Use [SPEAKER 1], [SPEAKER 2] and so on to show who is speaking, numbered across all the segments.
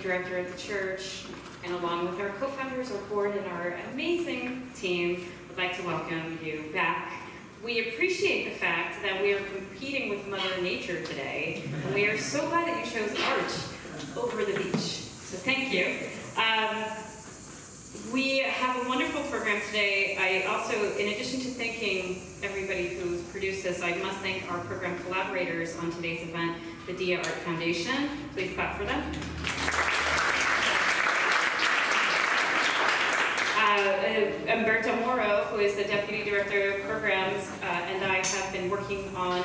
[SPEAKER 1] director of the church, and along with our co-founders, our board, and our amazing team, would like to welcome you back. We appreciate the fact that we are competing with Mother Nature today, and we are so glad that you chose art over the beach. So thank you. We have a wonderful program today. I also, in addition to thanking everybody who's produced this, I must thank our program collaborators on today's event, the Dia Art Foundation. Please clap for them. Humberto Moro, who is the Deputy Director of Programs, and I have been working on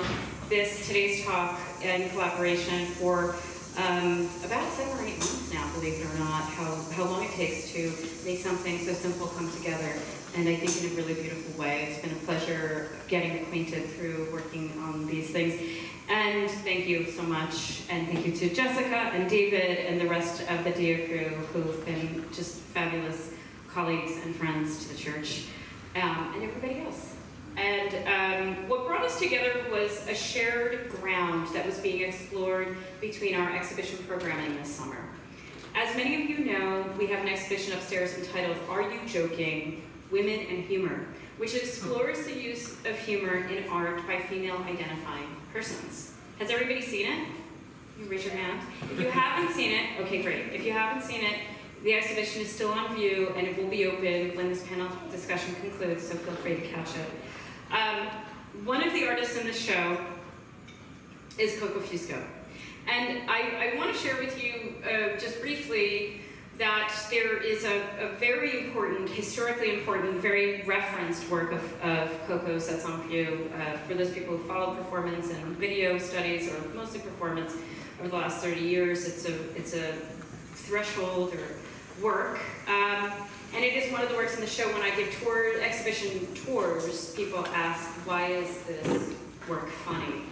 [SPEAKER 1] today's talk in collaboration for about 7 or 8 months now, believe it or not, how long it takes to make something so simple come together, and I think in a really beautiful way. It's been a pleasure getting acquainted through working on these things. And thank you so much, and thank you to Jessica and David and the rest of the Dia crew who've been just fabulous colleagues and friends to the church, and everybody else. And what brought us together was a shared ground that was being explored between our exhibition programming this summer. As many of you know, we have an exhibition upstairs entitled Are You Joking? Women and Humor, which explores the use of humor in art by female identifying persons. Has everybody seen it? You raise your hand. If you haven't seen it, okay, great. If you haven't seen it, the exhibition is still on view and it will be open when this panel discussion concludes, so feel free to catch it. One of the artists in the show is Coco Fusco. And I want to share with you just briefly that there is a very important, historically important, very referenced work of Coco's that's on view for those people who follow performance and video studies, or mostly performance, over the last 30 years. It's a threshold or work. And it is one of the works in the show. When I give exhibition tours, people ask, why is this work funny?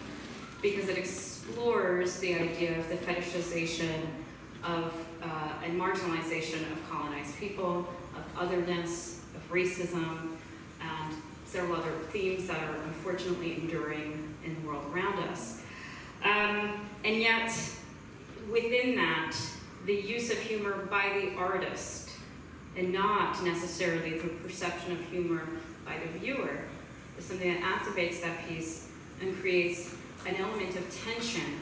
[SPEAKER 1] Because it explores the idea of the fetishization of and marginalization of colonized people, of otherness, of racism, and several other themes that are unfortunately enduring in the world around us. And yet, within that, the use of humor by the artist, and not necessarily the perception of humor by the viewer, is something that activates that piece and creates an element of tension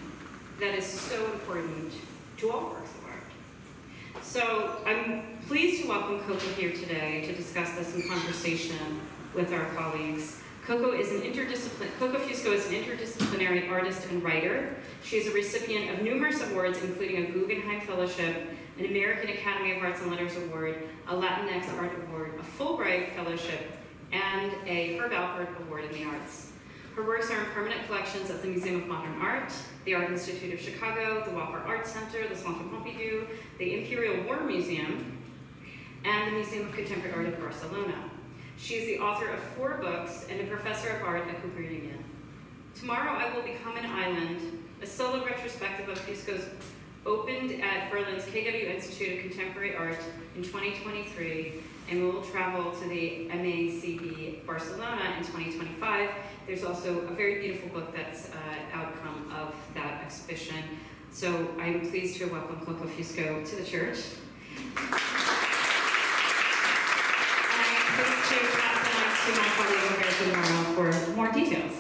[SPEAKER 1] that is so important to all works of art. So I'm pleased to welcome Coco here today to discuss this in conversation with our colleagues. Coco Fusco is an interdisciplinary artist and writer. She is a recipient of numerous awards, including a Guggenheim Fellowship, an American Academy of Arts and Letters Award, a Latinx Art Award, a Fulbright Fellowship, and a Herb Alpert Award in the Arts. Her works are in permanent collections at the Museum of Modern Art, the Art Institute of Chicago, the Walker Art Center, the Centre Pompidou, the Imperial War Museum, and the Museum of Contemporary Art of Barcelona. She is the author of 4 books and a professor of art at Cooper Union. Tomorrow I Will Become an Island, a solo retrospective of Fusco's, opened at Berlin's KW Institute of Contemporary Art in 2023, and will travel to the MACB Barcelona in 2025. There's also a very beautiful book that's an outcome of that exhibition. So I'm pleased to welcome Coco Fusco to the church. To pass it on to my colleague Humberto Moro for more details.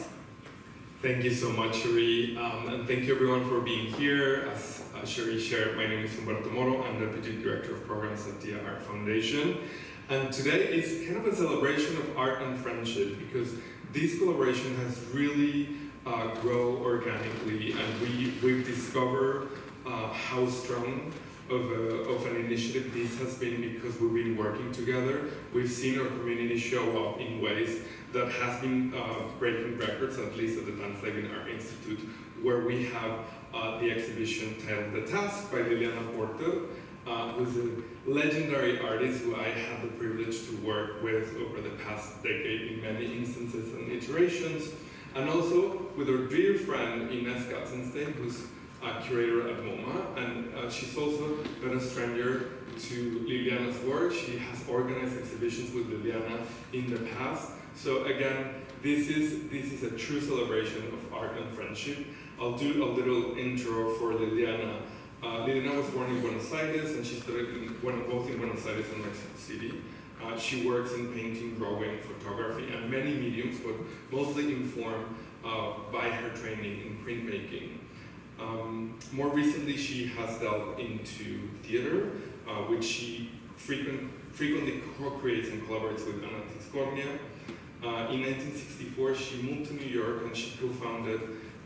[SPEAKER 2] Thank you so much, Sheri, and thank you everyone for being here. As Sheri shared, my name is Humberto Moro. I'm Deputy Director of Programs at Dia Art Foundation. And today is kind of a celebration of art and friendship, because this collaboration has really grown organically, and we've discovered how strong of an initiative this has been, because we've been working together. We've seen our community show up in ways that has been breaking records, at least at the Thanksgiving Art Institute, where we have the exhibition titled The Task by LILIANA Porter, who's a legendary artist who I had the privilege to work with over the past decade in many instances and iterations, and also with our dear friend Inés Katzenstein, who's a curator at MoMA, and she's also not a stranger to Liliana's work. She has organized exhibitions with Liliana in the past. So again, this is a true celebration of art and friendship. I'll do a little intro for Liliana Liliana was born in Buenos Aires, and she studied both in Buenos Aires and Mexico City. She works in painting, drawing, photography, and many mediums, but mostly informed by her training in printmaking. More recently, she has delved into theater, which she frequently co-creates and collaborates with Ana Tiscornia. In 1964, she moved to New York and she co-founded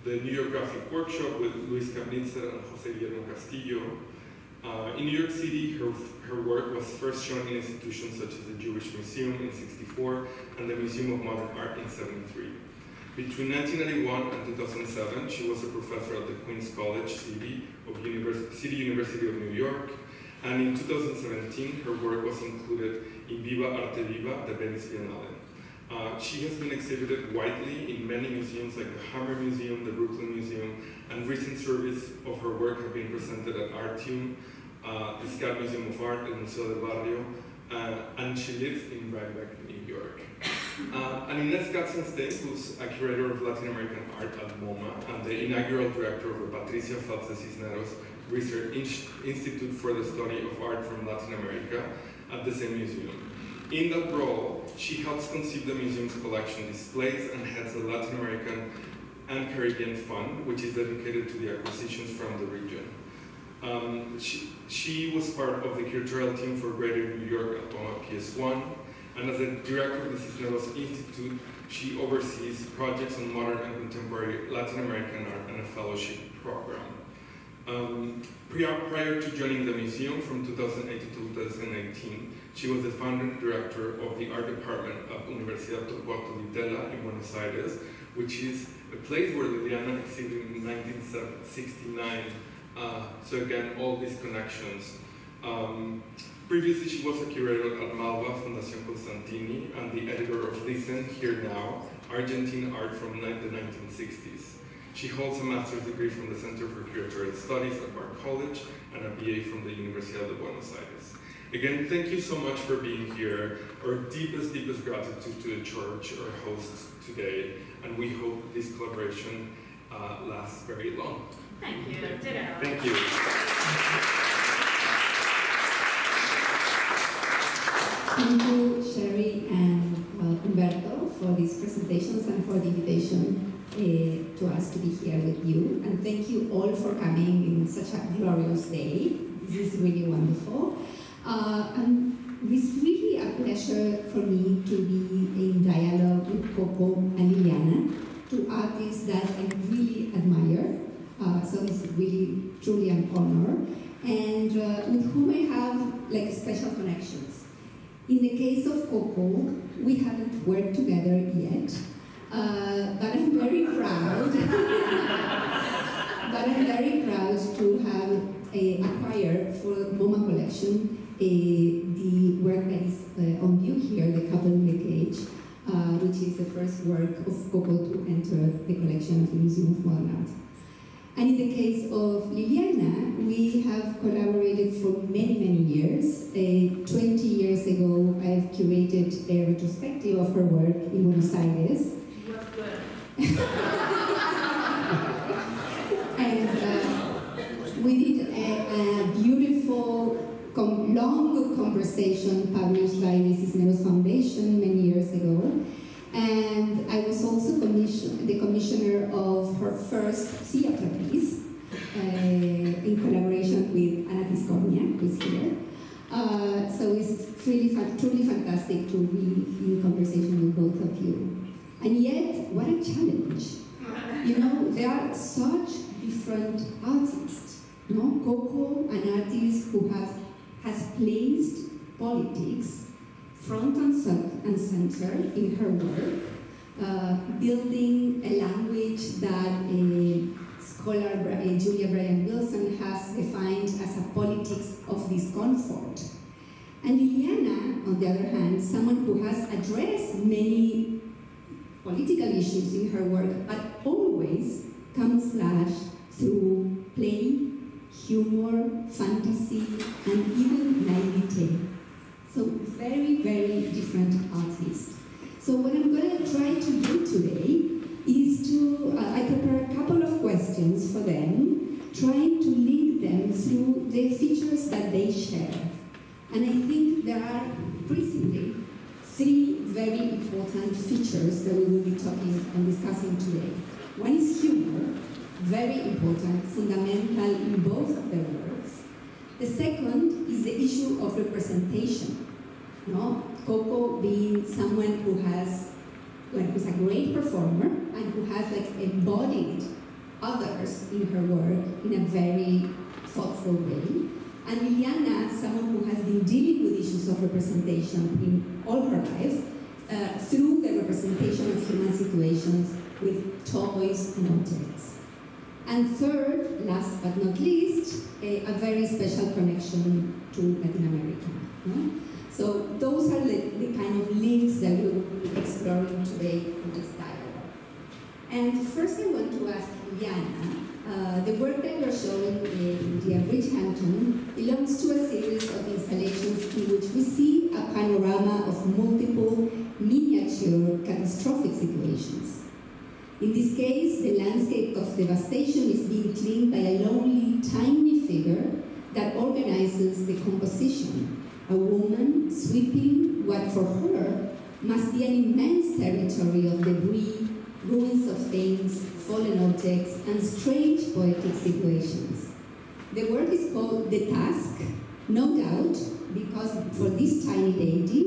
[SPEAKER 2] the New York Graphic Workshop with Luis Carnitzer and Jose Guillermo Castillo. In New York City, her work was first shown in institutions such as the Jewish Museum in '64 and the Museum of Modern Art in '73. Between 1991 and 2007, she was a professor at the Queens College, City University of New York, and in 2017, her work was included in Viva Arte Viva, the Venice Biennale. She has been exhibited widely in many museums like the Hammer Museum, the Brooklyn Museum, and recent surveys of her work have been presented at Artium, the Scott Museum of Art, the Museo del Barrio, and she lives in Rhinebeck, New York. And Inés Katzenstein, who's a curator of Latin American art at MoMA and the inaugural director of the Patricia Falce Cisneros Research Institute for the Study of Art from Latin America at the same museum. In that role, she helps conceive the museum's collection displays and heads the Latin American and Caribbean Fund, which is dedicated to the acquisitions from the region. She was part of the curatorial team for Greater New York at MoMA PS1, and as the director of the Cisneros Institute, she oversees projects on modern and contemporary Latin American art and a fellowship program. Prior to joining the museum from 2008 to 2018, she was the founding director of the art department at Universidad Torcuato Di Tella in Buenos Aires, which is a place where Liliana exhibited in 1969. So again, all these connections. Previously, she was a curator at Malva, Fundación Constantini, and the editor of Listen, Here Now, Argentine art from the 1960s. She holds a master's degree from the Center for Curatorial Studies at Bard College and a BA from the Universidad de Buenos Aires. Again, thank you so much for being here. Our deepest, deepest gratitude to the church, our hosts today, and we hope this collaboration lasts very long.
[SPEAKER 1] Thank you. Ditto.
[SPEAKER 2] Thank you.
[SPEAKER 3] Thank you, Sheri and Humberto, for these presentations and for the invitation to us to be here with you. And thank you all for coming in such a glorious day. This is really wonderful. And it's really a pleasure for me to be in dialogue with Coco and Liliana, two artists that I really admire. So it's really, truly an honor. And with whom I have like special connections. In the case of Coco, we haven't worked together yet, but I'm very proud. But I'm very proud to have acquired for MoMA collection the work that is on view here, the couple in the cage, which is the first work of Coco to enter the collection of the Museum of Modern Art. And in the case of Liliana, we have collaborated for many, many years. 20 years ago, I've curated a retrospective of her work in Buenos Aires.
[SPEAKER 1] You look good.
[SPEAKER 3] And we did a beautiful, long conversation published by the Cisneros Foundation many years ago. And I was also the commissioner of her first theater piece in collaboration with Ana Tiscornia, who's here. So it's really truly fantastic to be in conversation with both of you. And yet, what a challenge. You know, there are such different artists. You know, Coco, an artist who has placed politics front and center in her work, building a language that scholar Julia Bryan Wilson has defined as a politics of discomfort. And Liliana, on the other hand, someone who has addressed many political issues in her work, but always camouflaged through play, humor, fantasy, and even naivete. So very, very different artists. So what I'm going to try to do today is to, I prepare a couple of questions for them, trying to link them through the features that they share. And I think there are principally three very important features that we will be talking and discussing today. One is humor, very important, fundamental in both of their works. The second is the issue of representation. No? Coco being someone who's a great performer and who has embodied others in her work in a very thoughtful way. And Liliana, someone who has been dealing with issues of representation in all her life through the representation of human situations with toys and objects. And third, last but not least, a very special connection to Latin America. No? So those are the kind of links that we will be exploring today in this dialogue. And first I want to ask Liliana, the work that you're showing in Dia Bridgehampton belongs to a series of installations in which we see a panorama of multiple miniature catastrophic situations. In this case, the landscape of devastation is being cleaned by a lonely, tiny figure that organizes the composition. A woman sweeping what for her must be an immense territory of debris, ruins of things, fallen objects, and strange poetic situations. The work is called The Task, no doubt, because for this tiny deity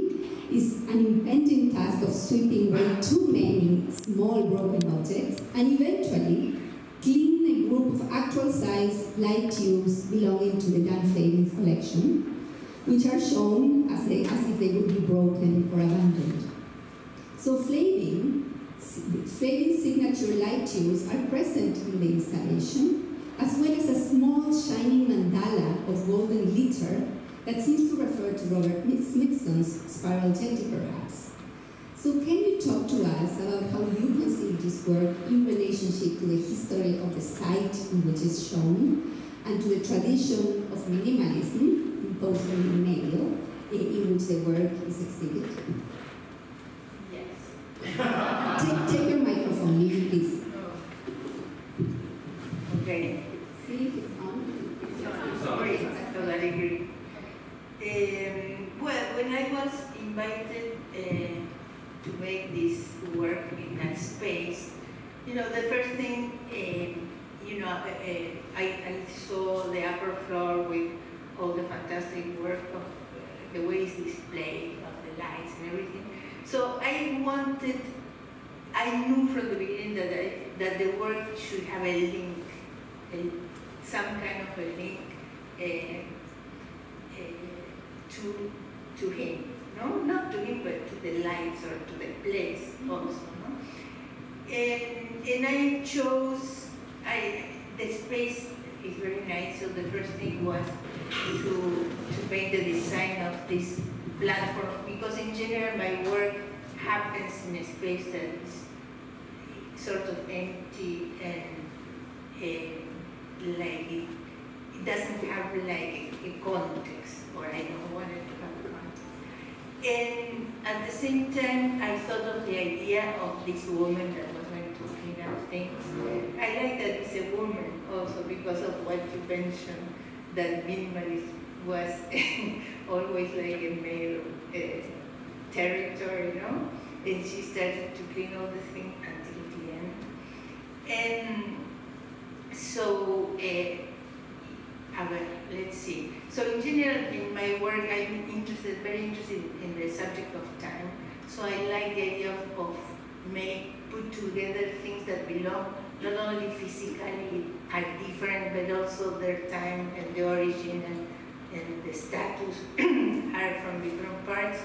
[SPEAKER 3] is an impending task of sweeping away too many small broken objects and eventually cleaning a group of actual size light tubes belonging to the Dan Flavins collection, which are shown as if they would be broken or abandoned. So Flavin's signature light tubes are present in the installation, as well as a small shining mandala of golden glitter that seems to refer to Robert Smithson's Spiral Jetty, perhaps. So can you talk to us about how you conceive this work in relationship to the history of the site in which it's shown, and to the tradition of minimalism, imposed on medio, in which the work is exhibited?
[SPEAKER 4] Yes.
[SPEAKER 3] Take your microphone, Lily, please.
[SPEAKER 4] Okay.
[SPEAKER 3] See if it's on.
[SPEAKER 4] Sorry, I totally agree. Well, when I was invited to make this work in that space, the first thing, I saw the upper floor with all the fantastic work of the way it's displayed, of the lights and everything. So I knew from the beginning that the work should have a link, some kind of a link to him. No, not to him, but to the lights or to the place also. No? And I chose, the space is very nice, so the first thing was to paint the design of this platform, because in general my work happens in a space that is sort of empty and like it doesn't have like a context, or I don't want it to have a context. And at the same time, I thought of the idea of this woman that was going to clean up things. I like that it's a woman also because of what you mentioned, that minimalism was always like a male territory, And she started to clean all the things until the end. And so, let's see. So in general, in my work, I'm very interested in the subject of time. So I like the idea of put together things that belong, not only physically are different, but also their time and the origin and the status are from different parts,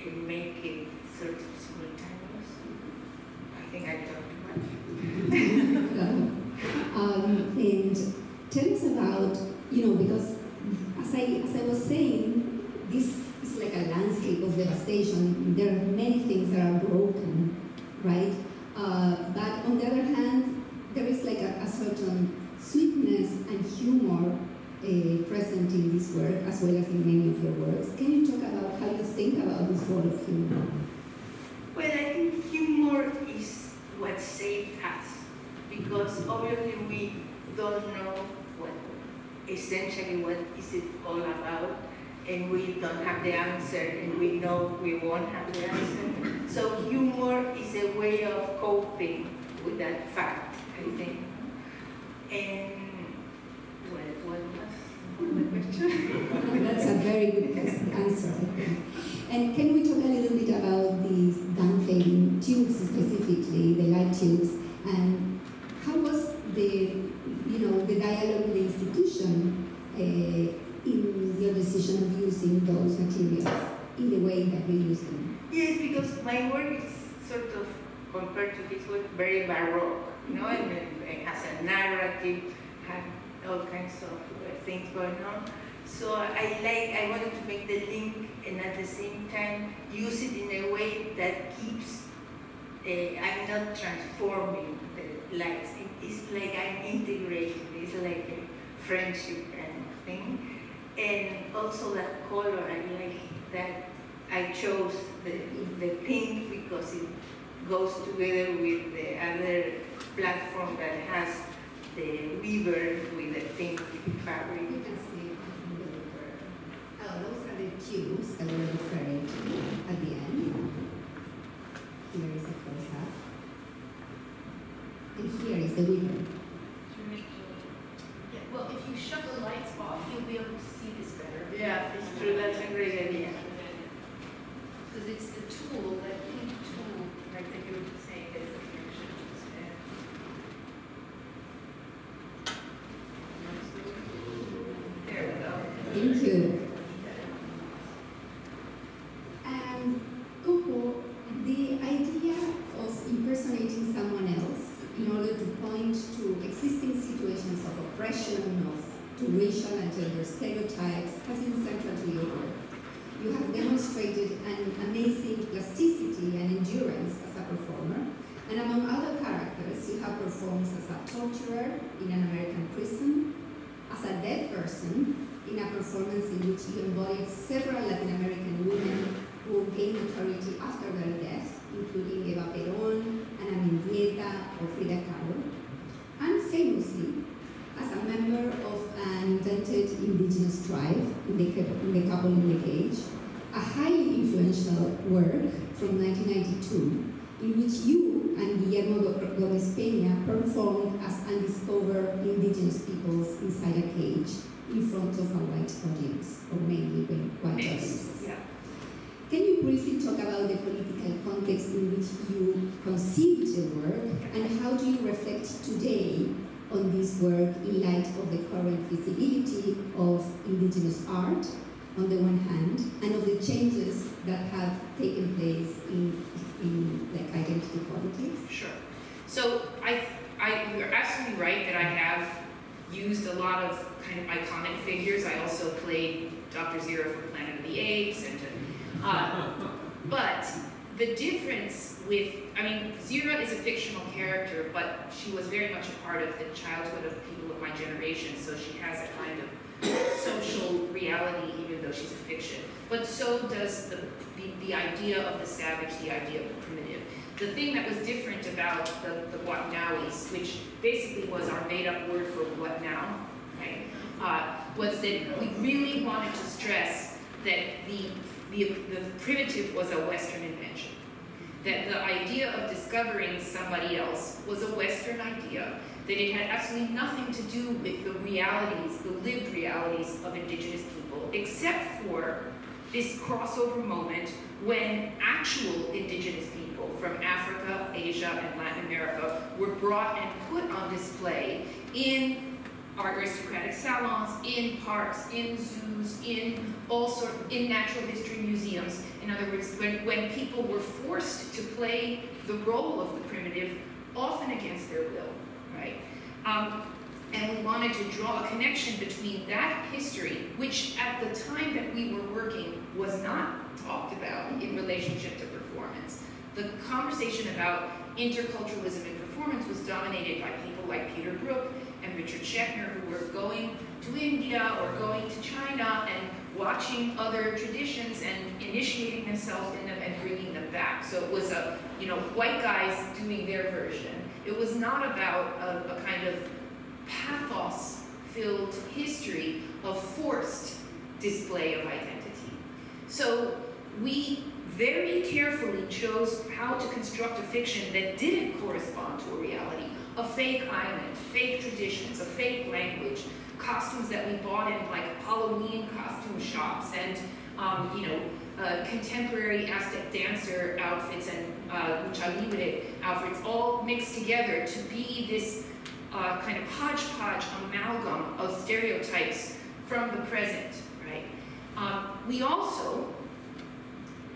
[SPEAKER 4] and make it sort of simultaneous. I think I talked too much.
[SPEAKER 3] And tell us about, because as I was saying, this is like a landscape of devastation. There are many things that are broken, right? But on the other hand, there is like a certain sweetness and humor present in this work, as well as in many of your works. Can you talk about how you think about this role of humor?
[SPEAKER 4] Well, I think humor is what saved us, because obviously we don't know what essentially what is it all about, and we don't have the answer, and we know we won't have the answer. So humor is a way of coping with that fact, I think. And what was the question?
[SPEAKER 3] That's a very good answer, I think. And can we talk a little bit about these down-fading tubes, specifically the light tubes, and how was the dialogue with the institution in your decision of using those materials in the way that we use them?
[SPEAKER 4] Yes, because my work is sort of, compared to his work, very baroque, and it has a narrative, has all kinds of things going on. So I wanted to make the link and at the same time use it in a way that keeps, I'm not transforming the lights. It's like I'm integrating, it's like a friendship kind of thing. And also that color, I like that I chose the pink because it goes together with the other platform that has the weaver with the pink fabric.
[SPEAKER 3] You can see those are the tubes that we're referring to at the end. Here is a close-up. And here is the weaver.
[SPEAKER 5] Yeah, well, if you shut the lights off, you'll be able to see this better.
[SPEAKER 4] Yeah, it's true. That's a great idea.
[SPEAKER 5] Because it's the tool, that pink tool, like that you were saying, that's the connection. There we go.
[SPEAKER 3] Thank you. And Coco, the idea of impersonating someone else in order to point to existing situations of oppression, to racial and gender stereotypes, has been central to your work. You have demonstrated an amazing plasticity and endurance as a performer, and among other characters, you have performed as a torturer in an American prison, as a dead person in a performance in which you embodied several Latin American women who gained notoriety after their death, including Eva Perón, Ana Mendieta, or Frida Kahlo, and famously as a member of an indented indigenous tribe in the Couple in the Cage, a highly influential work from 1992 in which you and Guillermo Gomez Peña performed as undiscovered indigenous peoples inside a cage in front of a white audience, or mainly white audiences.
[SPEAKER 5] Yeah.
[SPEAKER 3] Can you briefly talk about the political context in which you conceived your work, and how do you reflect today on this work in light of the current visibility of indigenous art, on the one hand, and of the changes that have taken place in like identity politics?
[SPEAKER 6] Sure. So you're absolutely right that I have used a lot of kind of iconic figures. I also played Dr. Zira from Planet of the Apes, and but the difference with, Zira is a fictional character, but she was very much a part of the childhood of people of my generation, so she has a kind of social reality, even though she's a fiction. But so does the idea of the savage, the idea of the primitive. The thing that was different about the what nowies, which basically was our made-up word for what now, right, was that we really wanted to stress that the primitive was a Western invention. That the idea of discovering somebody else was a Western idea, that it had absolutely nothing to do with the realities, the lived realities of indigenous people, except for this crossover moment when actual indigenous people from Africa, Asia, and Latin America were brought and put on display in aristocratic salons, in parks, in zoos, in in natural history museums. In other words, when people were forced to play the role of the primitive, often against their will, right? And we wanted to draw a connection between that history, which at the time that we were working was not talked about in relationship to performance. The conversation about interculturalism in performance was dominated by people like Peter Brook and Richard Schechner, who were going to India or going to China and watching other traditions and initiating themselves in them and bringing them back. So it was white guys doing their version. It was not about a kind of pathos filled history of forced display of identity. So we very carefully chose how to construct a fiction that didn't correspond to a reality. A fake island, fake traditions, a fake language, costumes that we bought in like Halloween costume shops, and contemporary Aztec dancer outfits and Muchallibre outfits, all mixed together to be this kind of hodgepodge amalgam of stereotypes from the present, right? We also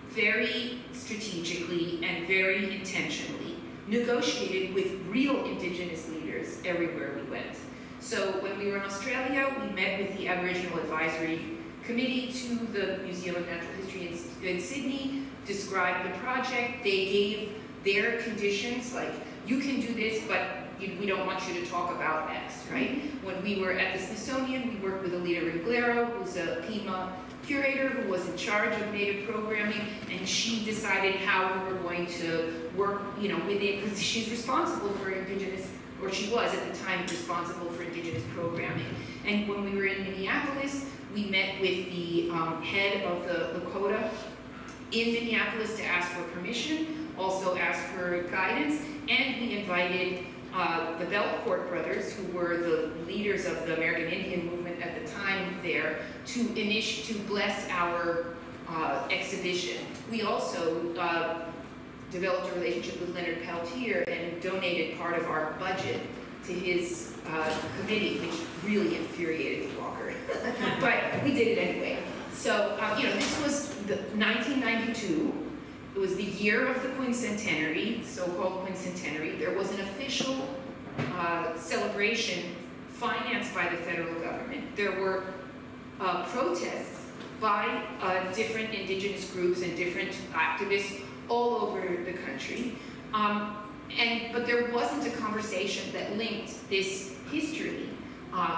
[SPEAKER 6] very strategically and very intentionally negotiated with real Indigenous leaders everywhere we went. So when we were in Australia, we met with the Aboriginal Advisory Committee to the Museum of Natural History in Sydney, described the project. They gave their conditions, like, you can do this, but we don't want you to talk about X, right? When we were at the Smithsonian, we worked with Alida Ringlero, who's a Pima curator who was in charge of native programming, and she decided how we were going to work, with it, because she's responsible for Indigenous, or she was at the time responsible for Indigenous programming. And when we were in Minneapolis, we met with the head of the Lakota in Minneapolis to ask for permission, also ask for guidance, and we invited the Belcourt brothers, who were the leaders of the American Indian movement at the time there, to bless our exhibition. We also developed a relationship with Leonard Peltier and donated part of our budget to his committee, which really infuriated Walker. But we did it anyway. So, this was 1992. It was the year of the quincentenary, so-called quincentenary. There was an official celebration financed by the federal government. There were protests by different Indigenous groups and different activists all over the country. But there wasn't a conversation that linked this history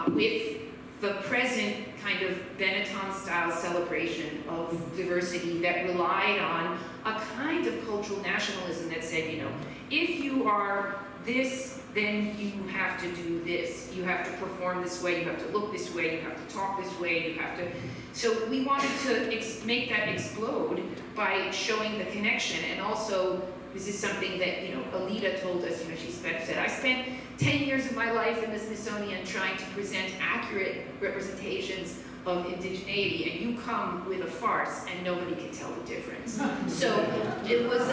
[SPEAKER 6] with the present kind of Benetton-style celebration of diversity that relied on a kind of cultural nationalism that said, if you are this, then you have to do this. You have to perform this way, you have to look this way, you have to talk this way, you have to... So we wanted to make that explode by showing the connection, and also, this is something that, Alida told us, she said, I spent 10 years of my life in the Smithsonian trying to present accurate representations of indigeneity, and you come with a farce and nobody can tell the difference. So it was,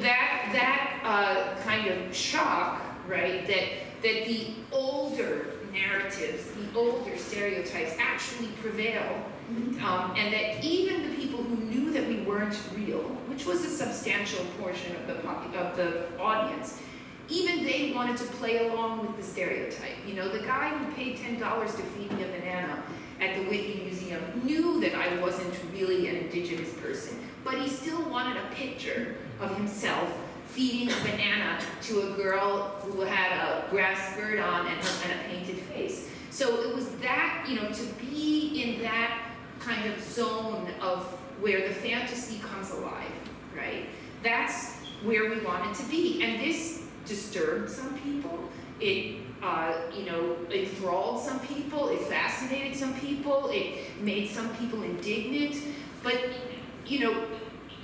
[SPEAKER 6] that kind of shock, right, that the older narratives, the older stereotypes actually prevail, and that even the people who knew that we weren't real, which was a substantial portion of the audience, even they wanted to play along with the stereotype. The guy who paid $10 to feed me a banana at the Whitney Museum knew that I wasn't really an Indigenous person, but he still wanted a picture of himself feeding a banana to a girl who had a grass skirt on and a painted face. So it was that, to be in that kind of zone of where the fantasy comes alive, right? That's where we wanted to be. And this disturbed some people. It, enthralled some people. It fascinated some people. It made some people indignant. But,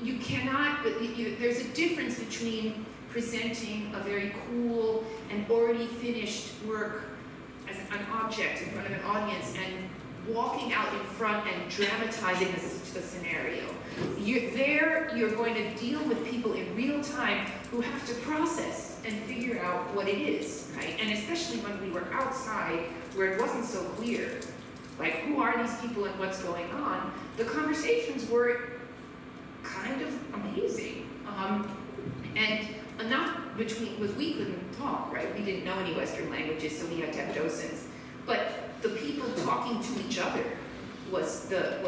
[SPEAKER 6] you cannot, there's a difference between presenting a very cool and already finished work as an object in front of an audience and walking out in front and dramatizing a scenario. You're going to deal with people in real time who have to process and figure out what it is, right? And especially when we were outside where it wasn't so clear, like who are these people and what's going on, the conversations were kind of amazing. And not between, because we couldn't talk, right? We didn't know any Western languages, so we had to have docents. But the people talking to each other was the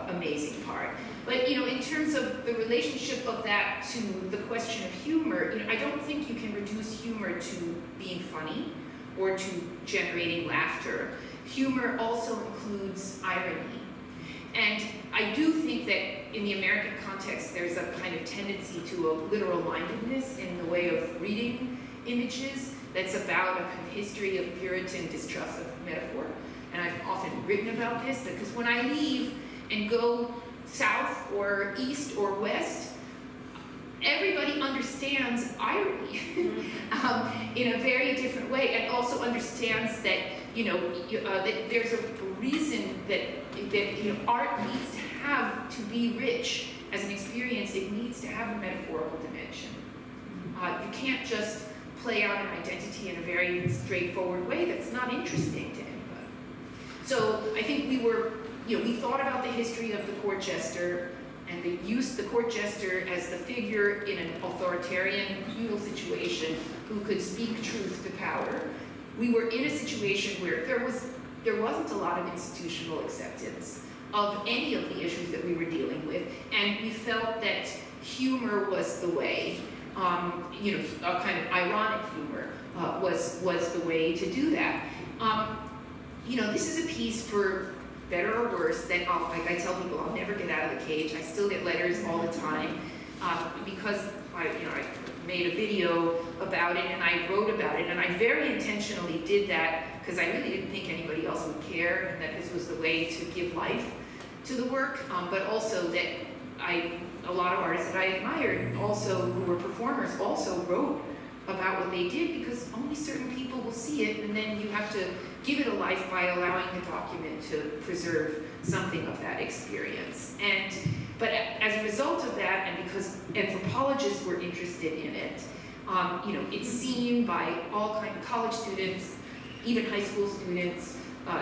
[SPEAKER 6] amazing part. But in terms of the relationship of that to the question of humor, I don't think you can reduce humor to being funny or to generating laughter. Humor also includes irony. And I do think that in the American context, there's a kind of tendency to a literal mindedness in the way of reading images. that's about a kind of history of Puritan distrust of metaphor. And I've often written about this, because when I leave and go south or east or west, everybody understands irony in a very different way, and also understands that, that there's a reason that art needs to be rich as an experience. It needs to have a metaphorical dimension. You can't just play out an identity in a very straightforward way that's not interesting to anybody. So I think we thought about the history of the court jester, and they used the court jester as the figure in an authoritarian, feudal situation who could speak truth to power. We were in a situation where there wasn't a lot of institutional acceptance of any of the issues that we were dealing with, and we felt that humor was the way, a kind of ironic humor was the way to do that. This is a piece, for better or worse, that like I tell people, I'll never get out of the cage. I still get letters all the time because I made a video about it and I wrote about it, and I very intentionally did that because I really didn't think anybody else would care, and that this was the way to give life to the work, but also that a lot of artists that I admired, also who were performers, also wrote about what they did, because only certain people will see it, and then you have to give it a life by allowing the document to preserve something of that experience. But as a result of that, and because anthropologists were interested in it, it's seen by all kinds of college students, even high school students,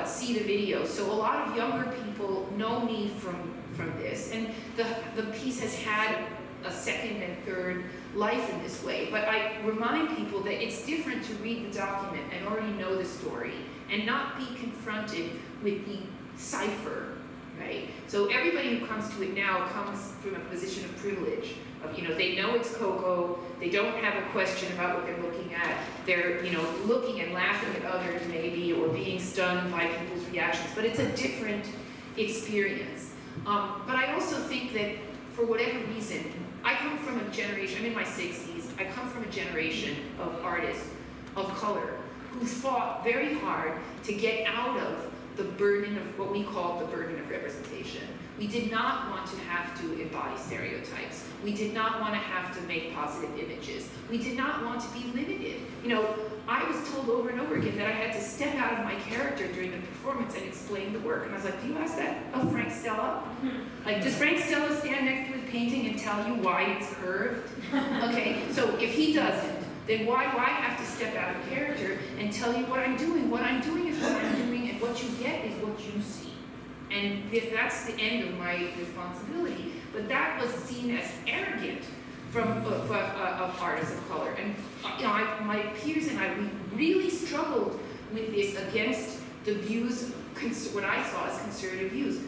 [SPEAKER 6] see the video. So a lot of younger people know me from this, and the piece has had a second and third life in this way. But I remind people that it's different to read the document and already know the story and not be confronted with the cipher, right? So everybody who comes to it now comes from a position of privilege. They know it's Coco, they don't have a question about what they're looking at, they're looking and laughing at others maybe, or being stunned by people's reactions, but it's a different experience. But I also think that for whatever reason, I come from a generation, I'm in my 60s, I come from a generation of artists of color who fought very hard to get out of the burden of what we call the burden of representation. We did not want to have to embody stereotypes. We did not want to have to make positive images. We did not want to be limited. I was told over and over again that I had to step out of my character during the performance and explain the work. And I was like, do you ask that of Frank Stella? Like, does Frank Stella stand next to his painting and tell you why it's curved? Okay, so if he doesn't, then why do I have to step out of character and tell you what I'm doing? What I'm doing is what I'm doing, and what you get is what you see. And that's the end of my responsibility. But that was seen as arrogant from artists of color. And my peers and I, we really struggled with this against the views, what I saw as conservative views.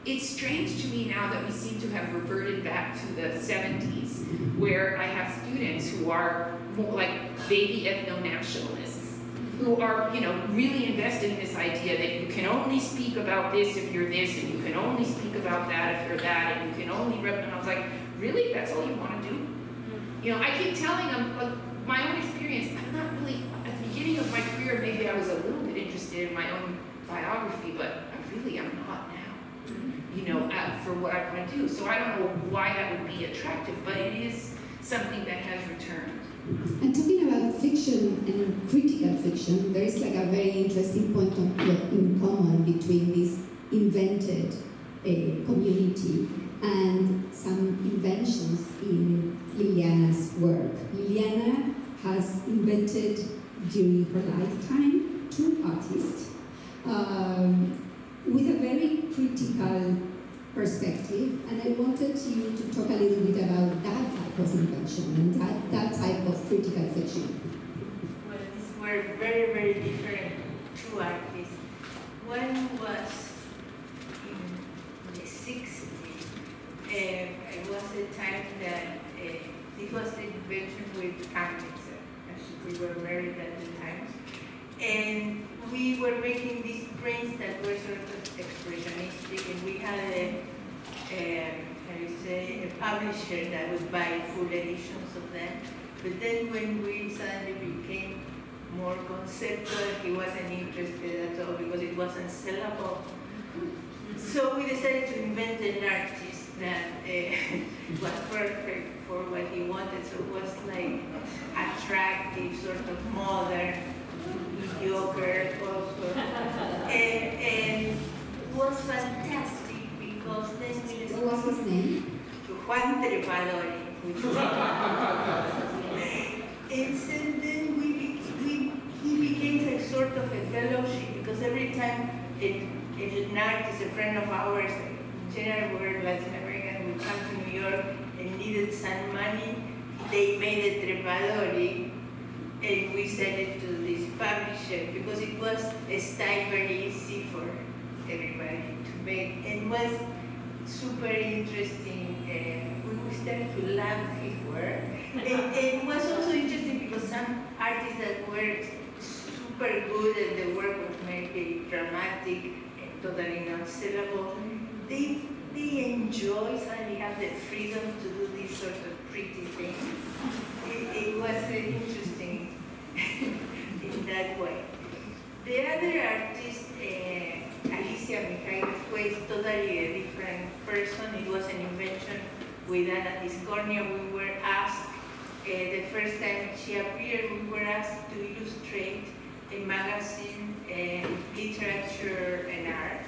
[SPEAKER 6] It's strange to me now that we seem to have reverted back to the 70s, where I have students who are more like baby ethno-nationalists, who are, really invested in this idea that you can only speak about this if you're this, and you can only speak about that if you're that, and you can only and I was like, really? That's all you want to do? I keep telling them, like, my own experience, I'm not really, at the beginning of my career, maybe I was a little bit interested in my own biography, but I really am not now, for what I want to do. So I don't know why that would be attractive, but it is something that has returned.
[SPEAKER 3] And talking about fiction and critical fiction, there is like a very interesting point in common between this invented community and some inventions in Liliana's work. Liliana has invented during her lifetime 2 artists with a very critical perspective, and I wanted you to talk a little bit about that type of invention and that type of critical fiction.
[SPEAKER 4] Well, these were very, very different 2 artists. One was in the 60s. It was a time that it was the invention with cancer. We were married at the time. And we were making these prints that were sort of expressionistic, and we had a publisher that would buy full editions of them. But then when we suddenly became more conceptual. He wasn't interested at all because it wasn't sellable. So we decided to invent an artist that was perfect for what he wanted. So it was like attractive, sort of modern, mediocre also. And it was fantastic because then we
[SPEAKER 3] What was his name?
[SPEAKER 4] Juan Trepadori. And so then he became a sort of a fellowship because every time an artist, a friend of ours, in general we're Latin American, would come to New York and needed some money, they made a Trepadori and we sent it to this publisher because it was a style very easy for everybody to make and was super interesting. We started to love his work. And it was also interesting because some artists that were super good at the work was maybe dramatic and totally not sellable, they enjoy, suddenly have the freedom to do these sort of pretty things. It was very interesting in that way. The other artist, Alicia Mijares, was totally a different person. It was an invention with Ana Discornia. We were asked, the first time she appeared, we were asked to illustrate a magazine, literature and art.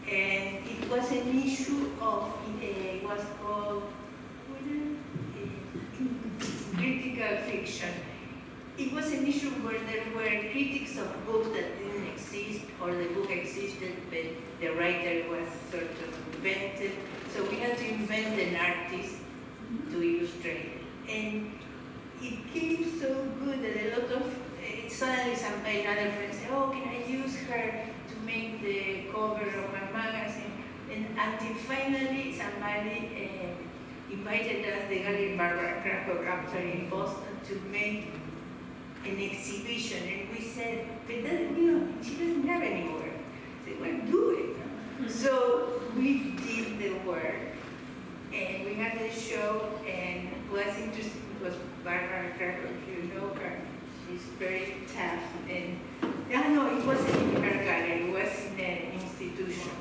[SPEAKER 4] And it was an issue of, it was called critical fiction. It was an issue where there were critics of books that didn't exist, or the book existed, but the writer was sort of invented. So we had to invent an artist to illustrate it. And it came so good that a lot of, suddenly another friend said, oh, can I use her to make the cover of my magazine? And until finally somebody invited us, the gallery Barbara Krakow actually in Boston, to make an exhibition. And we said, but that, she doesn't have any work. I said, well, do it. So we did the work, and we had the show, and it was interesting because Barbara Krakow, if you know her, she's very tough. And no, it wasn't in her gallery, it was in an institution,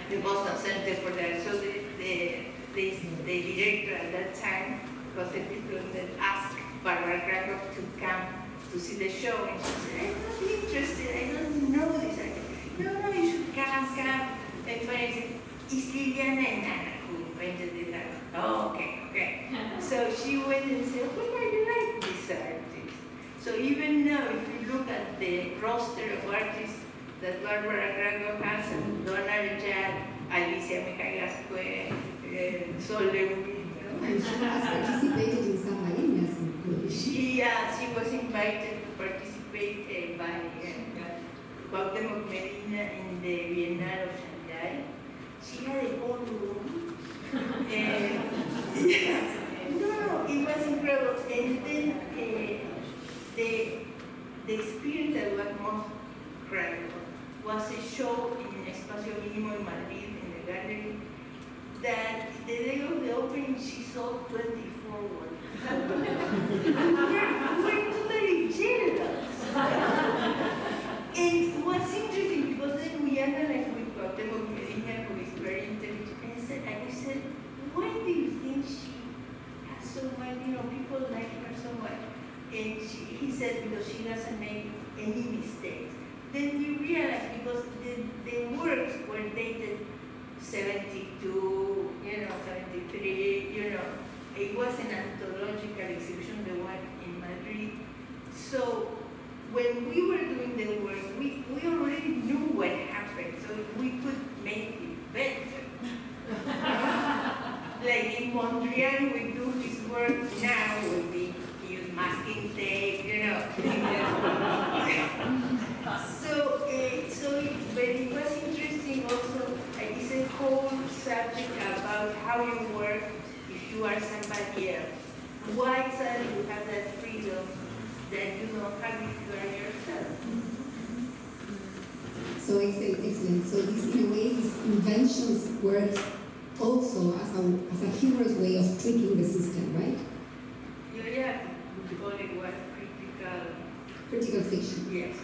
[SPEAKER 4] the Boston Center for that. So the director at that time, Jose Pitlon, asked Barbara Krakow to come to see the show, and she said, I'm not interested, I don't know this. I said, no, you should come. And finally I said, it's Liliana and Anna who invented it. Oh, okay. So she went and said, well, I like this artist. So even now, if you look at the roster of artists that Barbara Krakow has, Donald Judd, Alicia Mijares, Sol Lewis.
[SPEAKER 3] And she has participated in some biennials included.
[SPEAKER 4] She was invited to participate by Cuauhtémoc Medina in the Bienal of Shanghai. She had a whole room. No, it was incredible. And then the experience that was most incredible was a show in Espacio Mínimo in Madrid, in the gallery, that the day of the opening she sold 24 works. We're totally jealous. And what's interesting, because then we analyzed with Cuauhtémoc Medina, who is very intelligent, and we said, why do you think she has so much, people like her so much? And he said, because she doesn't make any mistakes. Then we realized, because the works were dated 72, 73, it was an anthological exhibition, the one in Madrid. So when we were doing the work, we already knew what happened, so we could make it better. Like in Montreal, we do his work now, we use masking tape, but it was interesting also, it's a whole subject about how you work if you are somebody else. Why suddenly you have that freedom that you don't have if you are yourself?
[SPEAKER 3] So excellent. So this, in a way, these inventions work also as a humorous way of tricking the system, right?
[SPEAKER 4] Yeah, we call it what, critical
[SPEAKER 3] critical fiction.
[SPEAKER 4] Yes.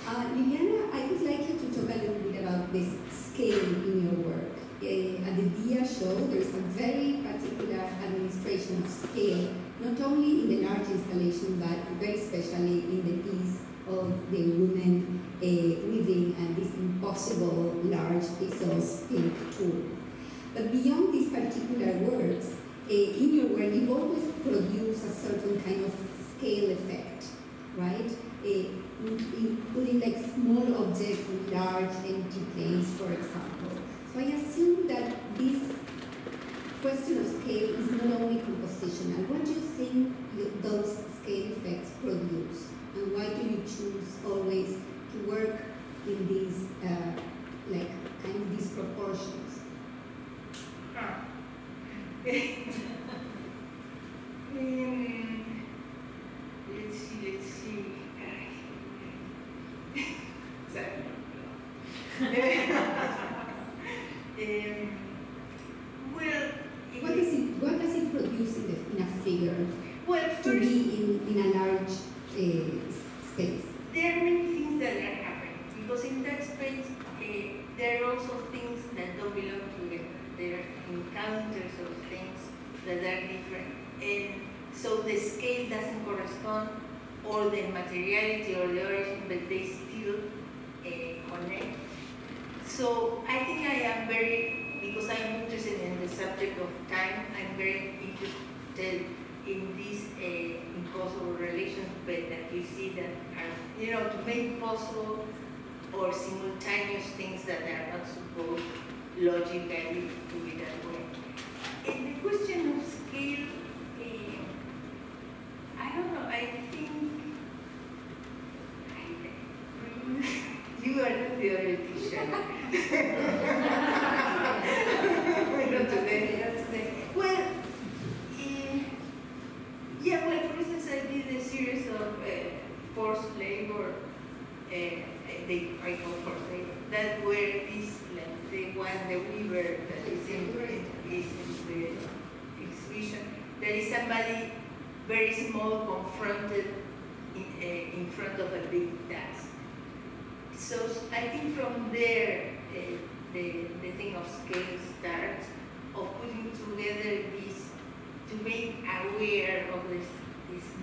[SPEAKER 3] Liliana, I would like you to talk a little bit about this scale in your work. At the Dia show, there is a very particular administration of scale, not only in the large installation, but very especially in the piece of the women weaving and this impossible large piece of pink tulle. But beyond these particular works, in your work, you always produce a certain kind of scale effect, right? Putting like small objects in large empty planes, for example. So I assume that this question of scale is not only compositional. What do you think those scale effects produce? And why do you choose always to work in these like kind of these proportions?
[SPEAKER 4] Let's see. Well,
[SPEAKER 3] what does it produce in a figure?
[SPEAKER 4] Well,
[SPEAKER 3] to be in a large space.
[SPEAKER 4] There are many things that are happening because in that space there are also things that don't belong together. There are encounters of things that are different, and so the scale doesn't correspond, or the materiality or the origin, but they still connect. So I think I am because I'm interested in the subject of time, I'm very interested in these impossible relations, but that you see that are, to make possible or simultaneous things that are not supposed logically to be that way. And the question of scale, I don't know, I think you are the theoretician. Not today. Well, for instance, I did a series of forced labor, I call forced labor, that were these, like the weaver that is in the exhibition, that is somebody very small confronted in front of a big task. So I think from there, the thing of scale starts, of putting together these, to make aware of this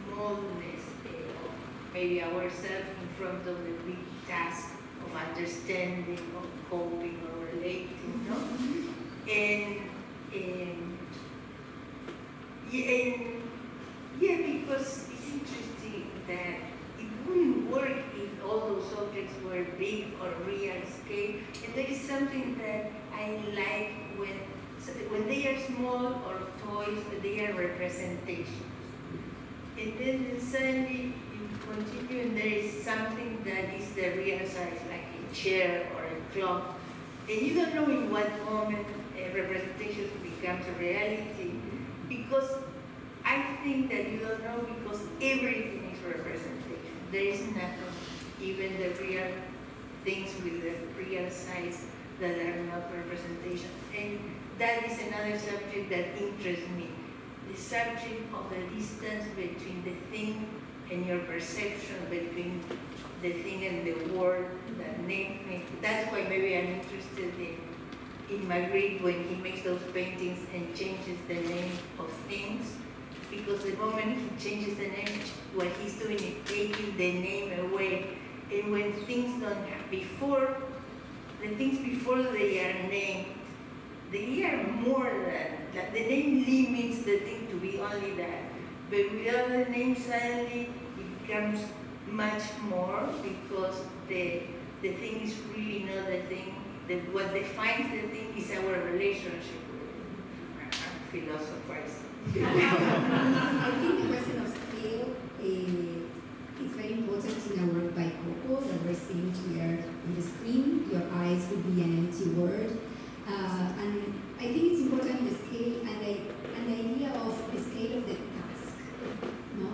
[SPEAKER 4] smallness of maybe ourselves in front of the big task of understanding, of coping, or relating, no? And because it's interesting that it wouldn't work if all those objects were big or real scale. And there is something that I like when they are small or toys, they are representations. And then suddenly you continue and there is something that is the real size, like a chair or a clock. And you don't know in what moment a representation becomes a reality, because I think that you don't know because everything is representation. There is nothing, even the real things with the real size that are not representation. And that is another subject that interests me. The subject of the distance between the thing and your perception, between the thing and the word, that name thing. That's why maybe I'm interested in Magritte when he makes those paintings and changes the name of things. Because the moment he changes the name, what he's doing is taking the name away. And when things don't have, the things before they are named, they are more than that. The name limits the thing to be only that. But without the name, suddenly it becomes much more, because the thing is really not the thing. What defines the thing is our relationship with it. I'm philosophizing.
[SPEAKER 3] I think the question of scale is very important in our work by Coco that we're seeing here on the screen. Your eyes would be an empty word. And I think it's important in the scale and the idea of the scale of the task. No?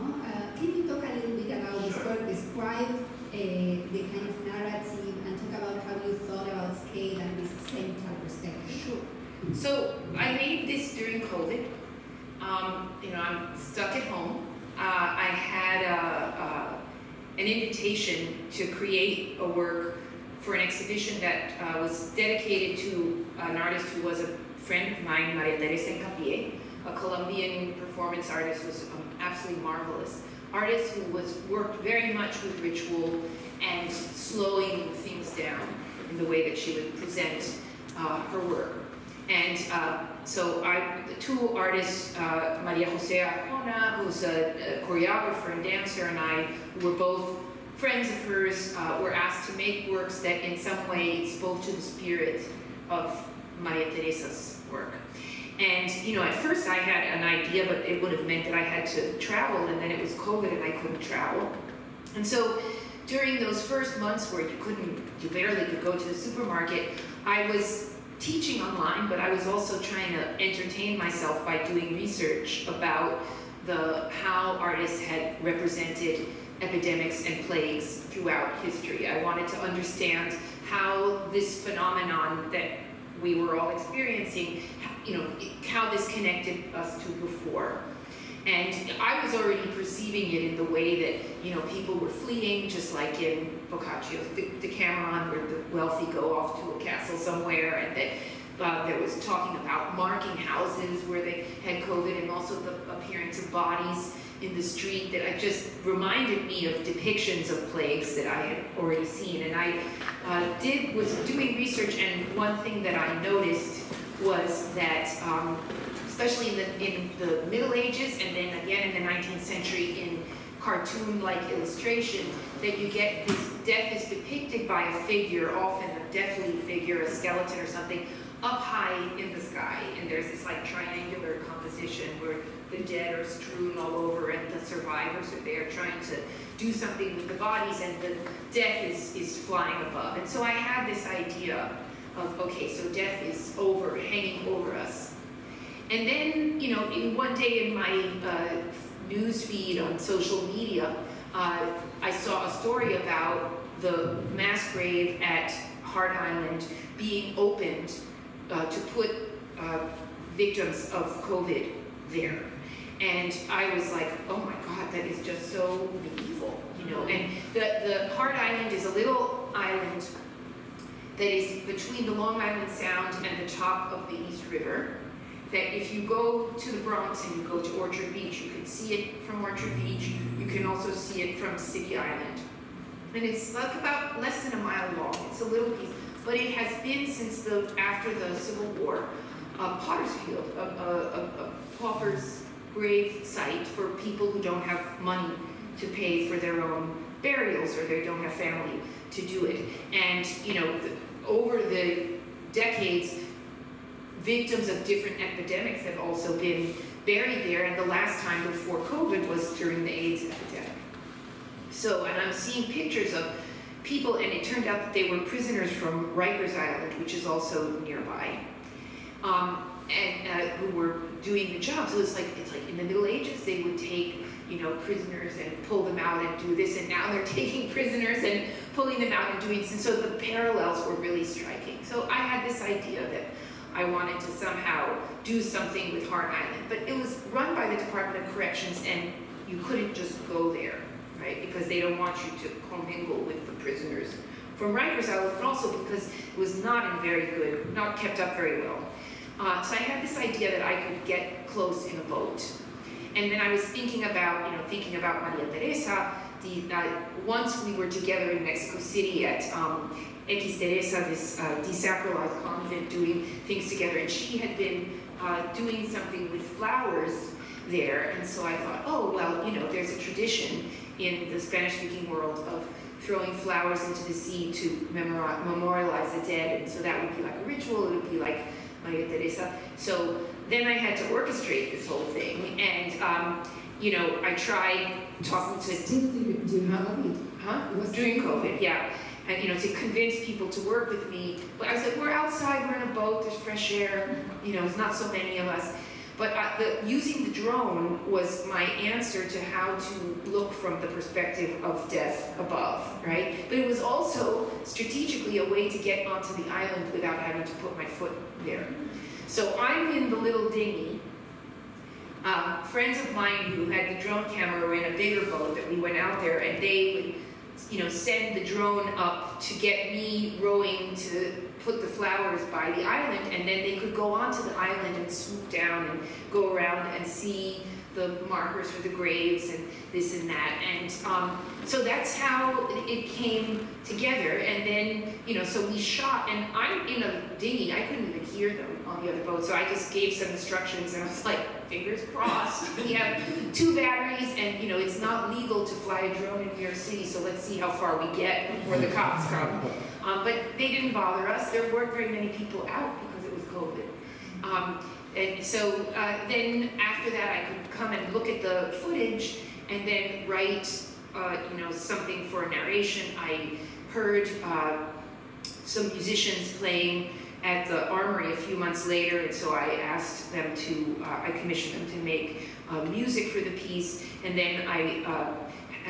[SPEAKER 3] Can you talk a little bit about this work, describe the kind of narrative, and talk about how you thought about scale and this central perspective?
[SPEAKER 6] Sure. So I made this during COVID. I'm stuck at home. I had an invitation to create a work for an exhibition that was dedicated to an artist who was a friend of mine, Maria Teresa Hincapié, a Colombian performance artist who was absolutely marvelous. Artist who worked very much with ritual and slowing things down in the way that she would present her work. And so the two artists, Maria Jose Arjona, who's a choreographer and dancer, and I, who were both friends of hers, were asked to make works that in some way spoke to the spirit of Maria Teresa's work. And, you know, at first I had an idea, but it would have meant that I had to travel, and then it was COVID and I couldn't travel. And so during those first months where you barely could go to the supermarket, I was teaching online, but I was also trying to entertain myself by doing research about how artists had represented epidemics and plagues throughout history. I wanted to understand how this phenomenon that we were all experiencing, you know, how this connected us to before. And I was already perceiving it in the way that, you know, people were fleeing, just like in Boccaccio's Decameron, where the wealthy go off to a castle somewhere, and that there was talking about marking houses where they had COVID, and also the appearance of bodies in the street that just reminded me of depictions of plagues that I had already seen. And I was doing research, and one thing that I noticed was that, especially in the Middle Ages, and then again in the 19th century in cartoon-like illustration, that you get this death is depicted by a figure, often a deathly figure, a skeleton or something, up high in the sky. And there's this like triangular composition where the dead are strewn all over and the survivors are there trying to do something with the bodies, and the death is flying above. And so I had this idea of, okay, so death is hanging over us. And then, you know, one day in my news feed on social media, I saw a story about the mass grave at Hart Island being opened to put victims of COVID there. And I was like, oh my God, that is just so evil, you know. And the Hart Island is a little island that is between the Long Island Sound and the top of the East River, that if you go to the Bronx and you go to Orchard Beach, you can see it from Orchard Beach. You can also see it from City Island. And it's like about less than a mile long. It's a little piece. But it has been since after the Civil War, a potter's field, a pauper's grave site for people who don't have money to pay for their own burials, or they don't have family to do it. And, you know, over the decades, victims of different epidemics have also been buried there, and the last time before COVID was during the AIDS epidemic. So, and I'm seeing pictures of people, and it turned out that they were prisoners from Rikers Island, which is also nearby, and who were doing the job. So it's like in the Middle Ages, they would take, you know, prisoners and pull them out and do this, and now they're taking prisoners and pulling them out and doing this. And so the parallels were really striking. So I had this idea that I wanted to somehow do something with Hart Island, but it was run by the Department of Corrections, and you couldn't just go there, right? Because they don't want you to commingle with the prisoners from Rikers Island, but also because it was not kept up very well. So I had this idea that I could get close in a boat. And then I was thinking about Maria Teresa. Once we were together in Mexico City at X Teresa, this desacralized convent, doing things together, and she had been doing something with flowers there. And so I thought, oh, well, you know, there's a tradition in the Spanish-speaking world of throwing flowers into the sea to memorialize the dead, and so that would be like a ritual. It would be like Maria Teresa. So then I had to orchestrate this whole thing, and you know, I tried talking to
[SPEAKER 3] during COVID.
[SPEAKER 6] During COVID, yeah. And, you know, to convince people to work with me. But I was like, we're outside, we're in a boat, there's fresh air, you know, there's not so many of us. But using the drone was my answer to how to look from the perspective of death above, right? But it was also strategically a way to get onto the island without having to put my foot there. So I'm in the little dinghy, friends of mine who had the drone camera were in a bigger boat that we went out there, and they would, you know, send the drone up to get me rowing to put the flowers by the island, and then they could go onto the island and swoop down and go around and see the markers for the graves and this and that. And so that's how it came together. And then, you know, so we shot, and I'm in a dinghy. I couldn't even hear them on the other boat, so I just gave some instructions, and I was like, fingers crossed. We have 2 batteries, and, you know, it's not legal to fly a drone in New York City, so let's see how far we get before the cops come. But they didn't bother us. There weren't very many people out because it was COVID. And so then after that, I could come and look at the footage and then write, you know, something for a narration. I heard some musicians playing at the Armory a few months later, and so I asked them to, I commissioned them to make music for the piece, and then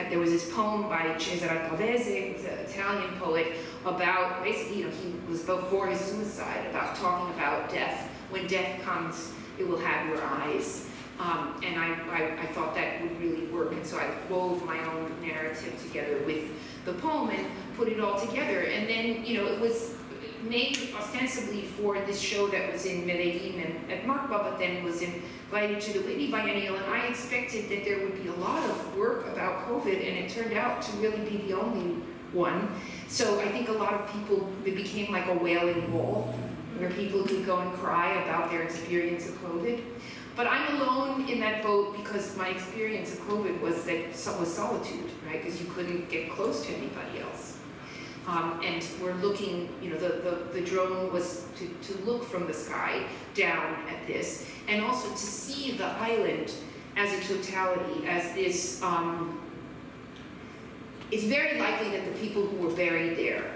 [SPEAKER 6] there was this poem by Cesare Pavese, who's an Italian poet, about, basically, you know, he was before his suicide, about talking about death. When death comes, it will have your eyes. And I thought that would really work, and so I wove my own narrative together with the poem and put it all together. And then, you know, it was made ostensibly for this show that was in Medellin and at MoMA, but then was invited to the Whitney Biennial, and I expected that there would be a lot of work about COVID, and it turned out to really be the only one. So I think a lot of people, it became like a wailing wall, where people could go and cry about their experience of COVID. But I'm alone in that boat because my experience of COVID was solitude, right? Because you couldn't get close to anybody else. And we're looking, you know, the drone was to look from the sky down at this, and also to see the island as a totality, as this, it's very likely that the people who were buried there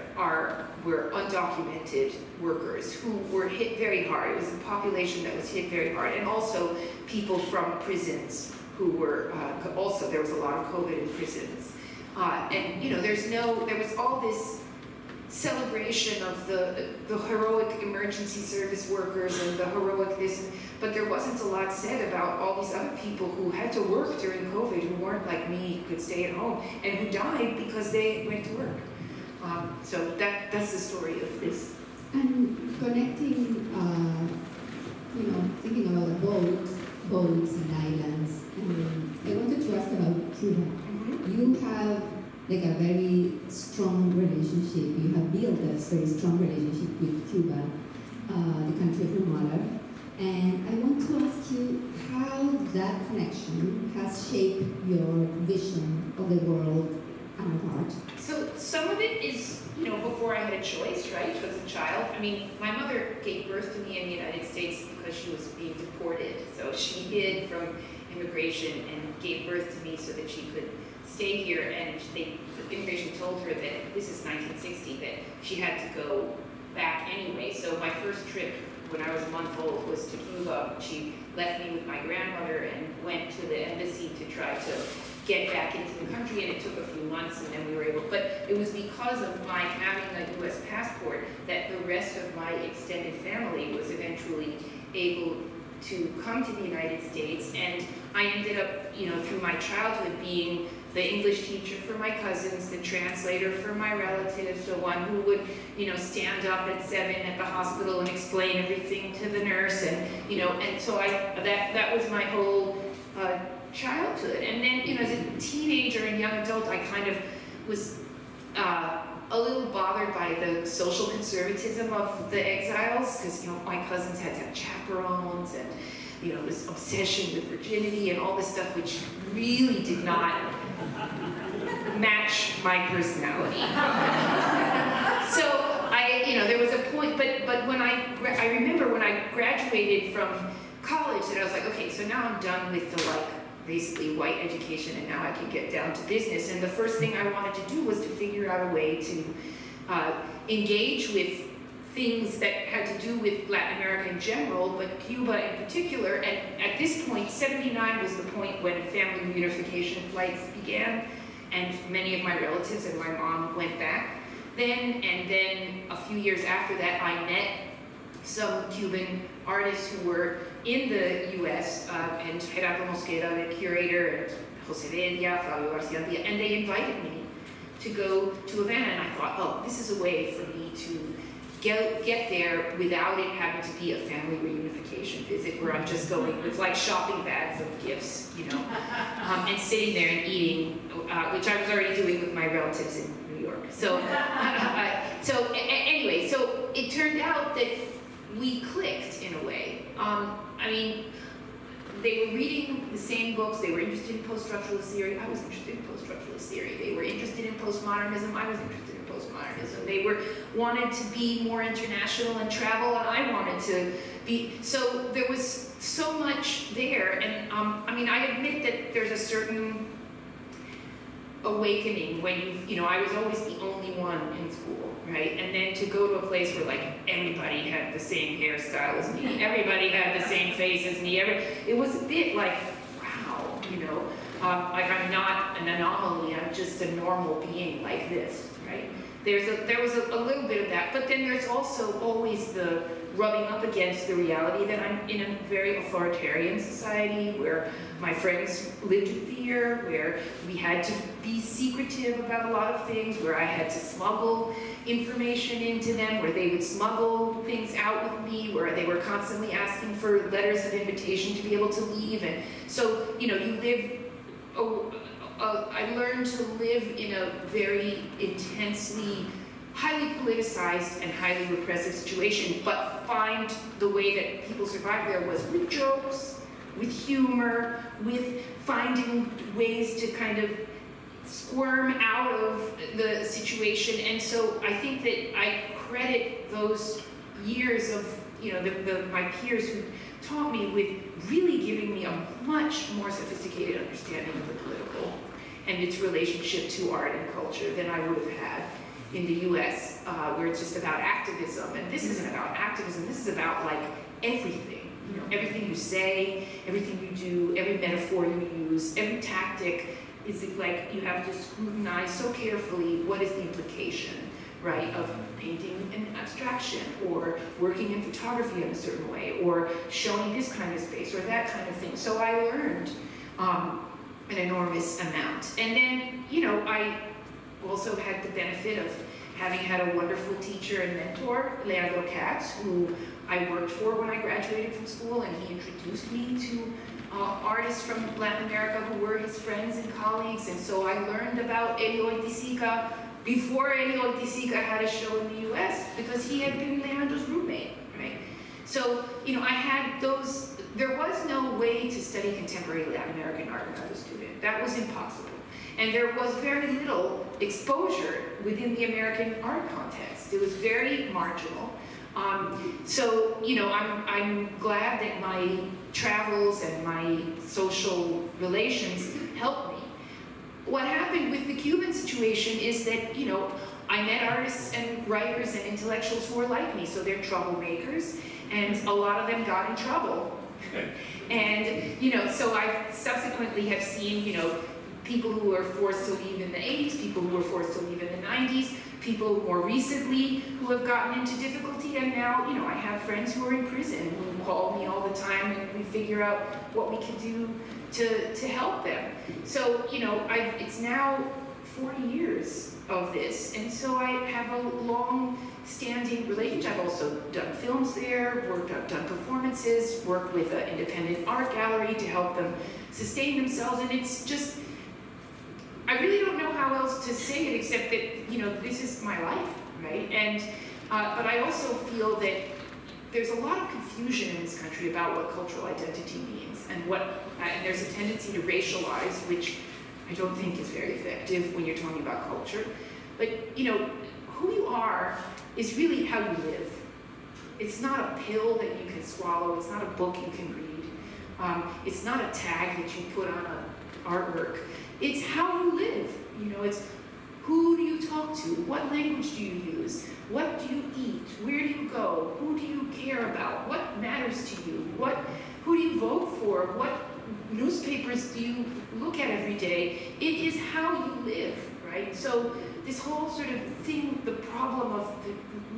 [SPEAKER 6] were undocumented workers who were hit very hard. It was a population that was hit very hard, and also people from prisons who were, also there was a lot of COVID in prisons. And, you know, there was all this celebration of the heroic emergency service workers and the heroic this, but there wasn't a lot said about all these other people who had to work during COVID, who weren't like me, could stay at home, and who died because they went to work. So that's the story of this.
[SPEAKER 3] And connecting, you know, thinking about the boats and islands, I wanted to ask about Cuba. Mm-hmm. You have like a very strong relationship. You have built a very strong relationship with Cuba, the country of your mother. And I want to ask you how that connection has shaped your vision of the world and of art.
[SPEAKER 6] So some of it is, you know, before I had a choice, right, as a child. I mean, my mother gave birth to me in the United States because she was being deported. So she hid from immigration and gave birth to me so that she could stay here. And the immigration told her that, this is 1960, that she had to go back anyway. So my first trip when I was a month old was to Cuba. She left me with my grandmother and went to the embassy to try to get back into the country, and it took a few months, and then we were able, but it was because of my having a US passport that the rest of my extended family was eventually able to come to the United States. And I ended up, you know, through my childhood being the English teacher for my cousins, the translator for my relatives, the one who would, you know, stand up at 7 at the hospital and explain everything to the nurse, and, you know, and so that was my whole childhood. And then, you know, as a teenager and young adult, I kind of was a little bothered by the social conservatism of the exiles, because, you know, my cousins had to have chaperones, and, you know, this obsession with virginity and all this stuff, which really did not match my personality. So you know, there was a point, but when I remember when I graduated from college, that I was like, okay, so now I'm done with the, like, basically white education, and now I can get down to business. And the first thing I wanted to do was to figure out a way to engage with things that had to do with Latin America in general, but Cuba in particular. And at this point, 79 was the point when family reunification flights began, and many of my relatives and my mom went back then. And then a few years after that, I met some Cuban artists who were in the US, and Gerardo Mosquera, the curator, and Jose Vedia, Fabio Garcia, and they invited me to go to Havana, and I thought, oh, this is a way for me to get there without it having to be a family reunification visit where I'm just going with like shopping bags of gifts, you know, and sitting there and eating, which I was already doing with my relatives in New York. So, anyway, so it turned out that we clicked in a way. I mean, they were reading the same books, they were interested in post-structuralist theory, I was interested in post-structuralist theory. They were interested in postmodernism, I was interested in postmodernism. They wanted to be more international and travel, and I wanted to be, so there was so much there, and I mean, I admit that there's a certain awakening when you know, I was always the only one in school, right? And then to go to a place where like everybody had the same hairstyle as me, everybody had the same face as me, it was a bit like, wow, you know, like I'm not an anomaly, I'm just a normal being like this, right? There was a little bit of that, but then there's also always the rubbing up against the reality that I'm in a very authoritarian society where my friends lived in fear, where we had to be secretive about a lot of things, where I had to smuggle information into them, where they would smuggle things out with me, where they were constantly asking for letters of invitation to be able to leave. And so, you know, you live, I learned to live in a very intensely, highly politicized and highly repressive situation, but find the way that people survived there was with jokes, with humor, with finding ways to kind of squirm out of the situation. And so I think that I credit those years of, you know, my peers who taught me with really giving me a much more sophisticated understanding of the political and its relationship to art and culture than I would have had in the US, where it's just about activism. And this isn't about activism, this is about like everything. You know, everything you say, everything you do, every metaphor you use, every tactic is like you have to scrutinize so carefully what is the implication, right, of painting an abstraction, or working in photography in a certain way, or showing this kind of space, or that kind of thing. So I learned an enormous amount. And then, you know, I also had the benefit of having had a wonderful teacher and mentor, Leandro Katz, who I worked for when I graduated from school, and he introduced me to artists from Latin America who were his friends and colleagues. And so I learned about Elio Oiticica before Elio Oiticica had a show in the US, because he had been Leandro's roommate, right? So, you know, I had those, there was no way to study contemporary Latin American art when I was a student. That was impossible. And there was very little exposure within the American art context. It was very marginal. So, you know, I'm glad that my travels and my social relations helped me. What happened with the Cuban situation is that, you know, I met artists and writers and intellectuals who were like me, so they're troublemakers, and a lot of them got in trouble. And, you know, so I subsequently have seen, you know, people who were forced to leave in the 80s, people who were forced to leave in the 90s, people more recently who have gotten into difficulty, and now, you know, I have friends who are in prison who call me all the time, and we figure out what we can do to help them. So, you know, it's now 40 years of this, and so I have a long-standing relationship. I've also done films there, done performances, worked with an independent art gallery to help them sustain themselves, and it's just, I really don't know how else to say it except that, you know, this is my life, right? And, but I also feel that there's a lot of confusion in this country about what cultural identity means, and and there's a tendency to racialize, which I don't think is very effective when you're talking about culture. But, you know, who you are is really how you live. It's not a pill that you can swallow, it's not a book you can read, it's not a tag that you put on an artwork. It's how you live, you know, it's who do you talk to, what language do you use, what do you eat, where do you go, who do you care about, what matters to you, who do you vote for, what newspapers do you look at every day. It is how you live, right? So this whole sort of thing, the problem of the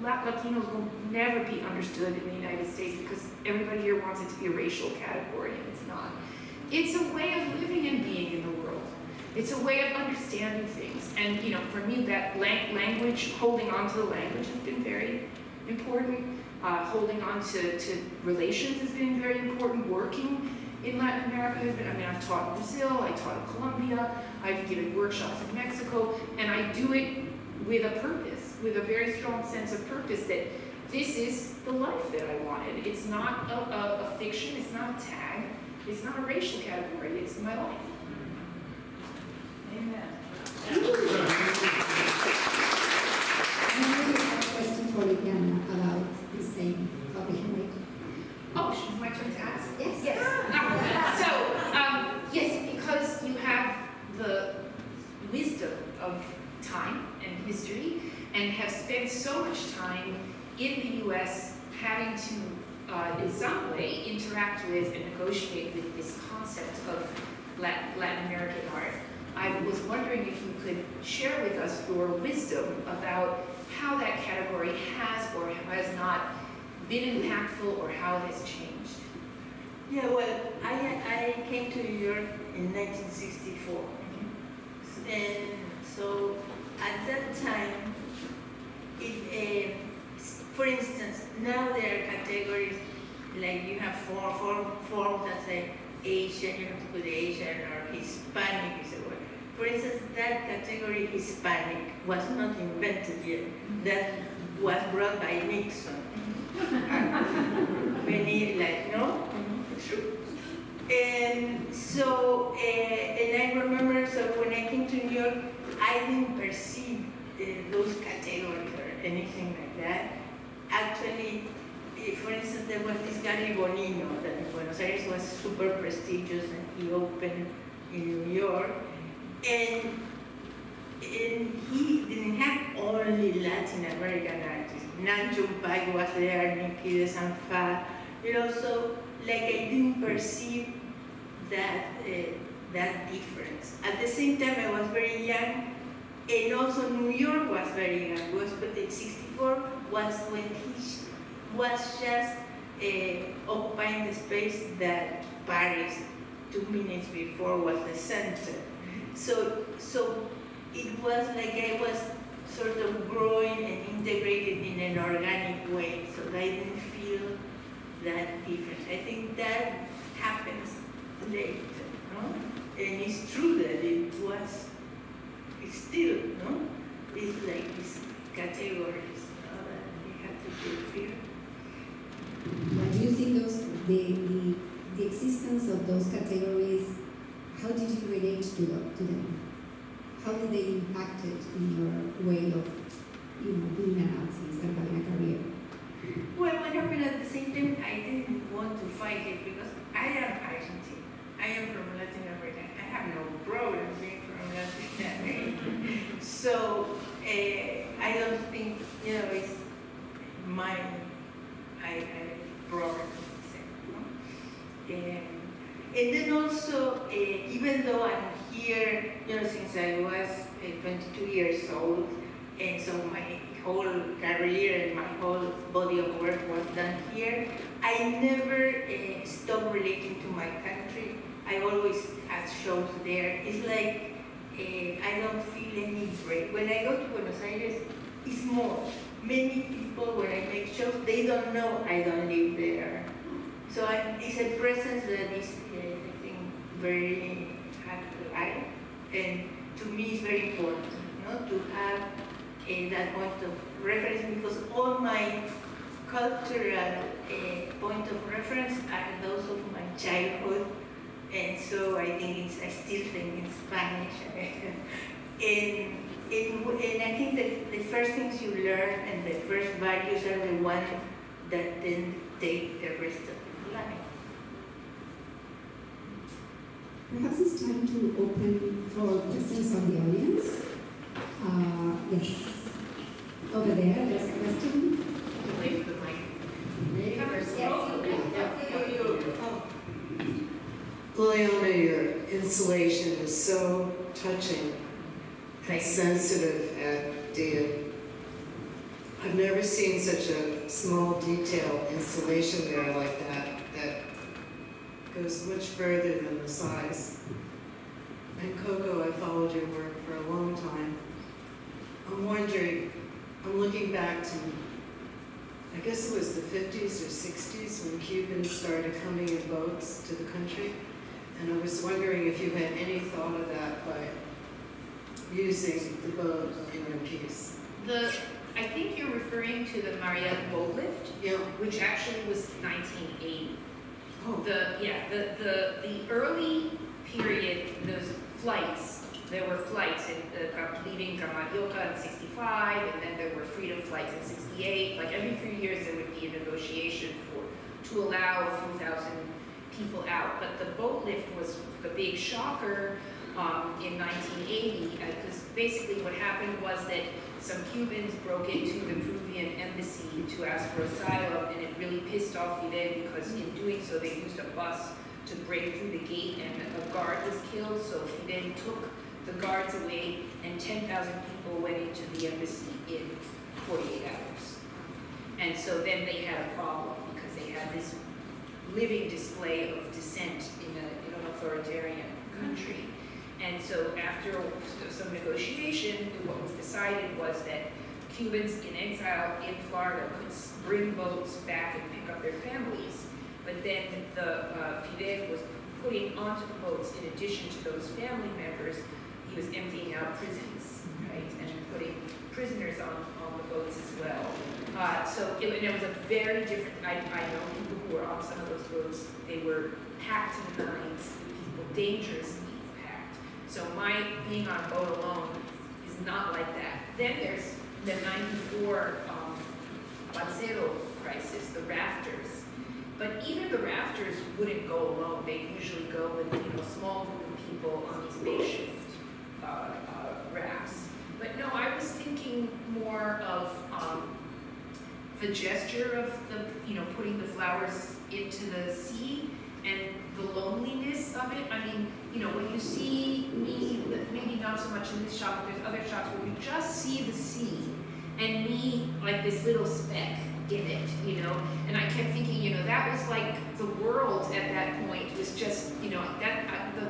[SPEAKER 6] Latinos will never be understood in the United States because everybody here wants it to be a racial category, and it's not. It's a way of living and being in the world. It's a way of understanding things. And you know, for me, that language, holding on to the language has been very important. Holding on to relations has been very important. Working in Latin America has been, I mean, I've taught in Brazil, I taught in Colombia, I've given workshops in Mexico, and I do it with a purpose, with a very strong sense of purpose that this is the life that I wanted. It's not a fiction, it's not a tag, it's not a racial category, it's my life. Amen.
[SPEAKER 3] I have a question for Liliana about the same topic, right?
[SPEAKER 6] Oh, it's my turn to ask?
[SPEAKER 3] Yes.
[SPEAKER 6] Yes. Yes, because you have the wisdom of time and history and have spent so much time in the US having to, in some way, interact with and negotiate with this concept of Latin American art. I was wondering if you could share with us your wisdom about how that category has or has not been impactful or how it has changed.
[SPEAKER 4] Yeah, well, I came to New York in 1964. And so at that time, for instance, now there are categories like you have forms that say Asian, you have to put Asian, or Hispanic is a word. For instance, that category Hispanic was not invented yet. That was brought by Nixon. Many like, no? It's true. And so, and I remember, so when I came to New York, I didn't perceive those categories or anything like that. Actually, for instance, there was this Gary Bonino that in Buenos Aires was super prestigious, and he opened in New York. And he didn't have only Latin American artists. Nanjum Pai was there, Niki de Sanfa, you know, so like I didn't perceive that that difference. At the same time, I was very young, and also New York was very young. It was 64 was when he was just occupying the space that Paris 2 minutes before was the center. So it was like I was sort of growing and integrated in an organic way, so I didn't feel that difference. I think that happens later, no? And it's true that it's still, no? It's like these categories, no? That we have to fulfill.
[SPEAKER 3] What do you think the existence of those categories, how did you relate to them? How did they impact it in your way of, being an artist and having a career?
[SPEAKER 4] Well, what happened at the same time, I didn't want to fight it because I am Argentine. I am from Latin America. I have no problem being from Latin America. So I don't think, it's my problem. And then also, even though I'm here, since I was 22 years old, and so my whole career and my whole body of work was done here, I never stopped relating to my country. I always had shows there. It's like I don't feel any break. When I go to Buenos Aires, it's more. Many people, when I make shows, they don't know I don't live there. So it's a presence that is, I think, very alive, and to me it's very important, to have that point of reference, because all my cultural point of reference are those of my childhood, and so I think I still think in Spanish. And I think that the first things you learn and the first values are the ones that then take the rest of life.
[SPEAKER 3] Perhaps it's time to open for questions from the audience. Yes. Over there, there's a question.
[SPEAKER 6] Wait for the mic.
[SPEAKER 7] Liliana, your installation is so touching. sensitive at Dia. I've never seen such a small detail installation there like that goes much further than the size. And Coco, I followed your work for a long time. I'm wondering, I'm looking back to, I guess it was the 50s or 60s when Cubans started coming in boats to the country. And I was wondering if you had any thought of that by using the boat in your piece.
[SPEAKER 6] I think you're referring to the Mariette boat lift,
[SPEAKER 7] Yeah.
[SPEAKER 6] which actually was 1980.
[SPEAKER 7] Oh.
[SPEAKER 6] The early period, those flights, there were flights leaving Camarioca in 65, and then there were freedom flights in 68. Like every few years there would be a negotiation to allow a few thousand people out. But the boat lift was the big shocker in 1980, because basically what happened was that some Cubans broke into the Peruvian embassy to ask for asylum, and it really pissed off Fidel, because in doing so they used a bus to break through the gate, and a guard was killed. So Fidel took the guards away, and 10,000 people went into the embassy in 48 hours. And so then they had a problem, because they had this living display of dissent in an authoritarian country. And so after some negotiation, what was decided was that Cubans in exile in Florida could bring boats back and pick up their families. But then Fidel was putting onto the boats, in addition to those family members, he was emptying out prisons, right? And putting prisoners on the boats as well. So it was a very different, I know people who were on some of those boats, they were packed to the nines, people dangerously packed. So my being on a boat alone is not like that. Then there's the 94 Lancero crisis, the rafters. But even the rafters wouldn't go alone. They usually go with a small group of people on these makeshift rafts. But no, I was thinking more of the gesture of putting the flowers into the sea and the loneliness of it. I mean, when you see me, maybe not so much in this shot, but there's other shots where you just see the sea and me like this little speck in it, and I kept thinking, that was like the world at that point was just,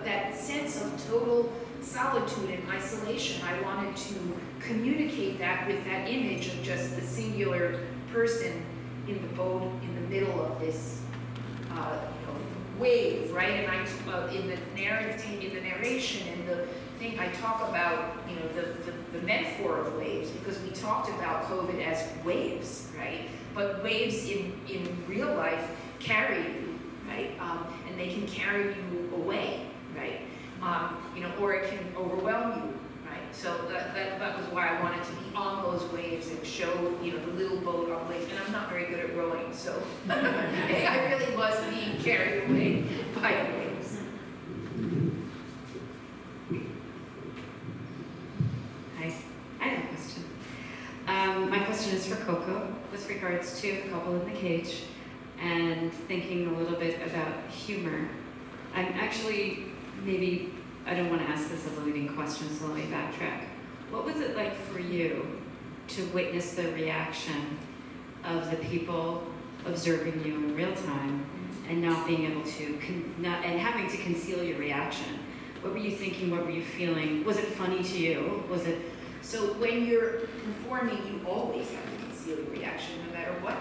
[SPEAKER 6] that sense of total solitude and isolation. I wanted to communicate that with that image of just the singular person in the boat in the middle of this wave, right? And I in the narration and the thing I talk about, the metaphor of waves, because we talked about COVID as waves, right? But waves in real life carry you, right? And they can carry you away, right? Or it can overwhelm you, right? So that was why I wanted to be on those waves and show, the little boat on waves. And I'm not very good at rowing, so I really was being carried away by the waves.
[SPEAKER 1] Hi, I have a question. My question is for Coco, with regards to the couple in the cage, and thinking a little bit about humor. I'm actually, maybe, I don't want to ask this as a leading question, so let me backtrack. What was it like for you to witness the reaction of the people observing you in real time and not being able to, and having to conceal your reaction? What were you thinking? What were you feeling? Was it funny to you? Was it?
[SPEAKER 6] So when you're performing, you always have to conceal your reaction, no matter what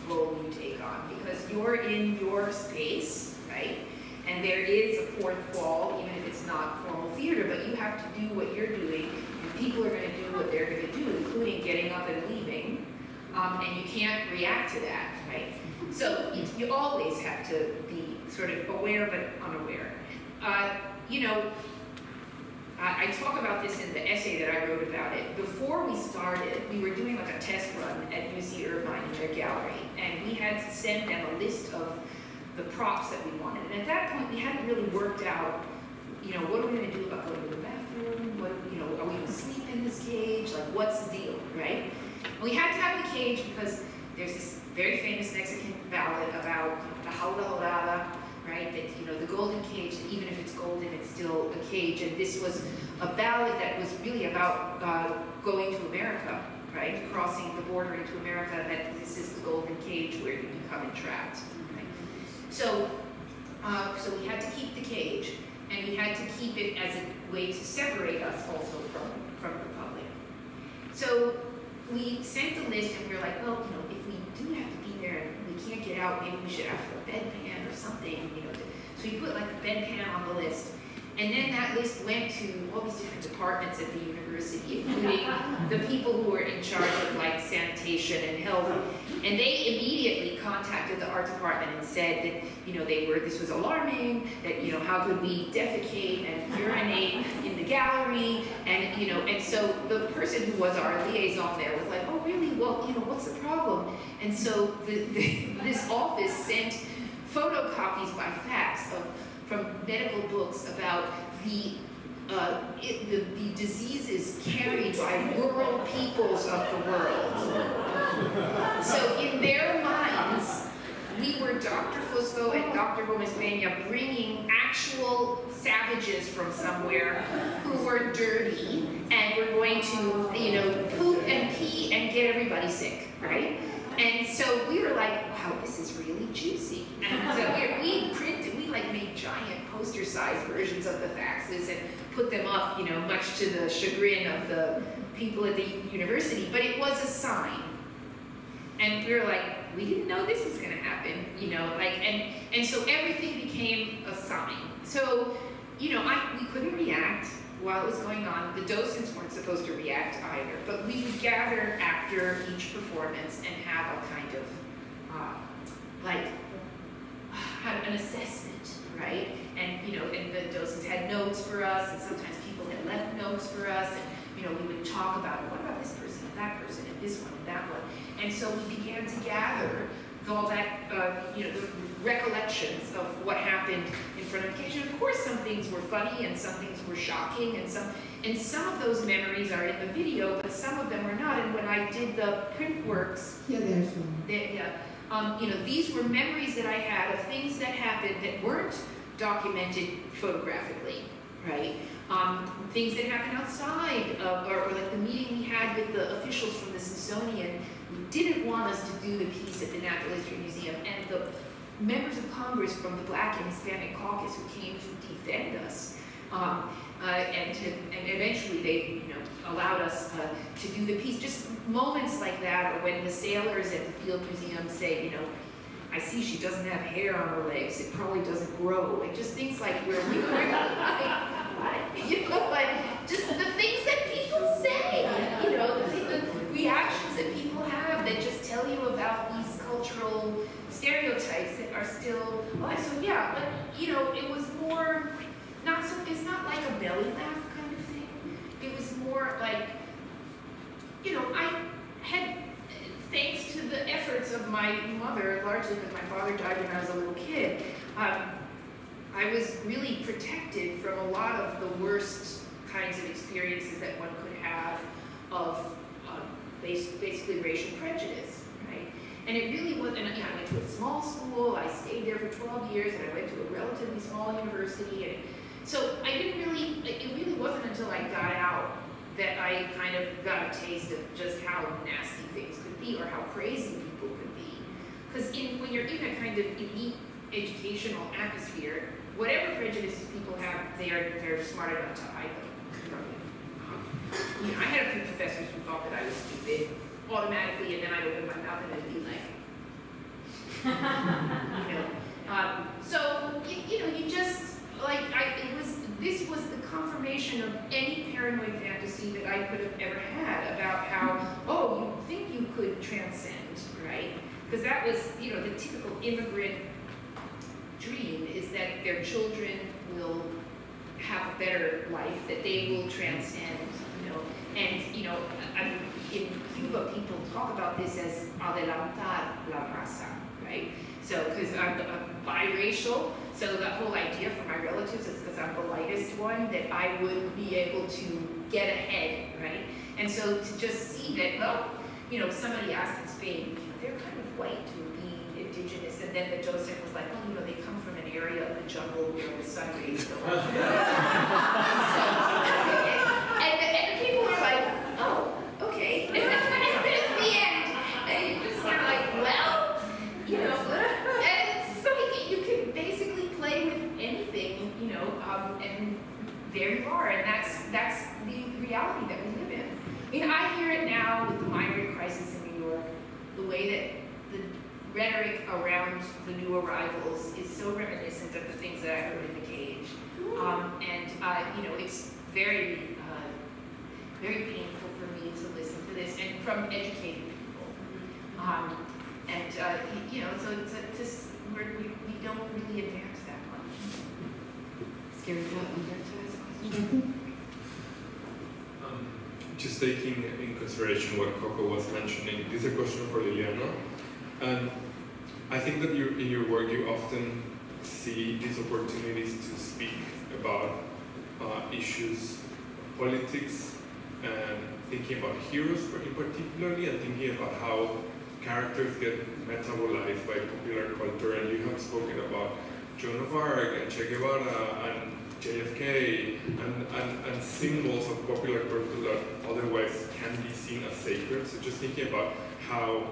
[SPEAKER 6] role you take on, because you're in your space, right? And there is a fourth wall, even if it's not formal theater, but you have to do what you're doing, and people are going to do what they're going to do, including getting up and leaving, and you can't react to that, right? So you always have to be sort of aware but unaware. I talk about this in the essay that I wrote about it. Before we started, we were doing like a test run at UC Irvine in their gallery, and we had to send them a list of the props that we wanted. And at that point, we hadn't really worked out, what are we going to do about going to the bathroom? What, are we going to sleep in this cage? Like, what's the deal, right? We had to have the cage because there's this very famous Mexican ballad about the jaula dorada, right? That, the golden cage, even if it's golden, it's still a cage. And this was a ballad that was really about going to America, right? Crossing the border into America, that this is the golden cage where you become entrapped. Right? So we had to keep the cage, and we had to keep it as a way to separate us also from the public. So we sent the list, and we were like, well, if we do have to be there and we can't get out, maybe we should ask for a bedpan or something, So we put like a bedpan on the list. And then that list went to all these different departments at the university, including the people who were in charge of like sanitation and health. And they immediately contacted the art department and said that, this was alarming, that, how could we defecate and urinate in the gallery? And, and so the person who was our liaison there was like, oh, really? Well, what's the problem? And so this office sent photocopies by fax from medical books about the diseases carried by rural peoples of the world. So in their minds, we were Dr. Fusco and Dr. Gomez Peña bringing actual savages from somewhere who were dirty and were going to, poop and pee and get everybody sick, right? And so we were like, wow, this is really juicy. And so we made giant poster-sized versions of the faxes and put them up, much to the chagrin of the people at the university. But it was a sign. And we were like, we didn't know this was going to happen, and so everything became a sign. So, we couldn't react while it was going on. The docents weren't supposed to react either, but we would gather after each performance and have a kind of, an assessment, right? And, and the docents had notes for us, and sometimes people had left notes for us, and, we would talk about, what about this person and that person and this one and that one. And so we began to gather all that, the recollections of what happened in front of the cage. And of course, some things were funny and some things were shocking, and some of those memories are in the video, but some of them were not. And when I did the print works,
[SPEAKER 3] there's one.
[SPEAKER 6] these were memories that I had of things that happened that weren't documented photographically, right? Things that happened outside, or like the meeting we had with the officials from the Smithsonian who didn't want us to do the piece at the Natural History Museum, and the members of Congress from the Black and Hispanic Caucus who came to defend us. And eventually they, allowed us to do the piece. Just moments like that, or when the sailors at the Field Museum say, I see she doesn't have hair on her legs, it probably doesn't grow, and just things like where we were like, what? Like, just the things that people say, the reactions that people have that just tell you about these cultural stereotypes that are still alive. So yeah, but it was more, it's not like a belly laugh kind of thing. It was more like, I had, thanks to the efforts of my mother, largely because my father died when I was a little kid, I was really protected from a lot of the worst kinds of experiences that one could have of basically racial prejudice, right? And it really was, and I went to a small school, I stayed there for 12 years, and I went to a relatively small university, and so I didn't really, it really wasn't until I got out that I kind of got a taste of just how nasty things could be, or how crazy people could be. Because when you're in a kind of elite educational atmosphere, whatever prejudices people have, they're smart enough to hide them from you. I had a few professors who thought that I was stupid automatically, and then I'd open my mouth and it'd be like, so you just this was the confirmation of any paranoid fantasy that I could have ever had about how, you think you could transcend, right? Because that was, the typical immigrant dream is that their children will have a better life, that they will transcend, and, in Cuba, people talk about this as adelantar la raza, right? So, because I'm biracial, so the whole idea for my relatives is because I'm the lightest one, that I would be able to get ahead, right? And so to just see that, somebody asked in Spain, they're kind of white to be indigenous, and then the docent was like, they come from an area of the jungle where the sun rays go up. I mean, I hear it now with the migrant crisis in New York, the way that the rhetoric around the new arrivals is so reminiscent of the things that I heard in the cage. You know, it's very, very painful for me to listen to this, and from educated people. You know, so it's just, we don't really advance that much.
[SPEAKER 1] Scary thought. Humberto has a question.
[SPEAKER 2] Just taking in consideration what Coco was mentioning, this is a question for Liliana. And I think that in your work you often see these opportunities to speak about issues of politics and thinking about heroes in particularly, and thinking about how characters get metabolized by popular culture. And you have spoken about Joan of Arc and Che Guevara and JFK and symbols of popular culture that otherwise can be seen as sacred. So just thinking about how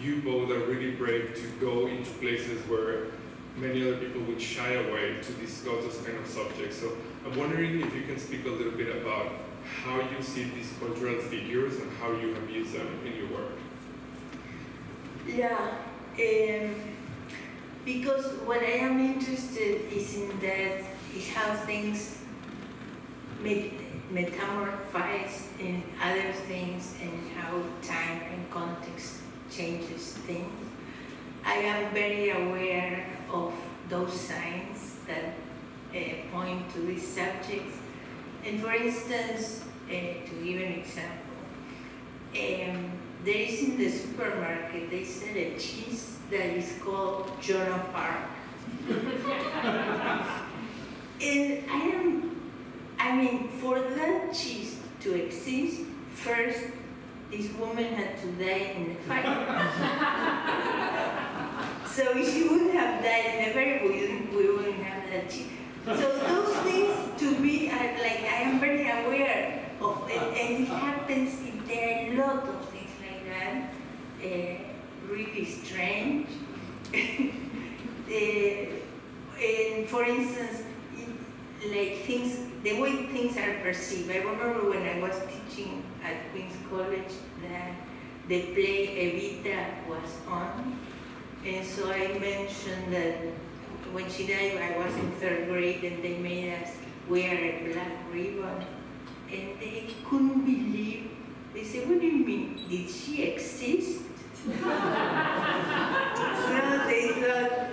[SPEAKER 2] you both are really brave to go into places where many other people would shy away to discuss those kind of subjects. So I'm wondering if you can speak a little bit about how you see these cultural figures and how you have used them in your work.
[SPEAKER 4] Yeah, because what I am interested is in that is how things metamorphose in other things and how time and context changes things. I am very aware of those signs that point to these subjects. And for instance, to give an example, there is in the supermarket, they sell a cheese that is called Joan of Arc. And I mean, for that cheese to exist, first, this woman had to die in the fire. So if she wouldn't have died in the fire, we wouldn't have that cheese. So those things, to me, are like, I am very aware of it, and it happens, there are a lot of things like that, really strange. And for instance, like things, the way things are perceived. I remember when I was teaching at Queen's College that the play Evita was on, and so I mentioned that when she died, I was in 3rd grade, and they made us wear a black ribbon, and they couldn't believe. They said, "What do you mean? Did she exist?" So they thought.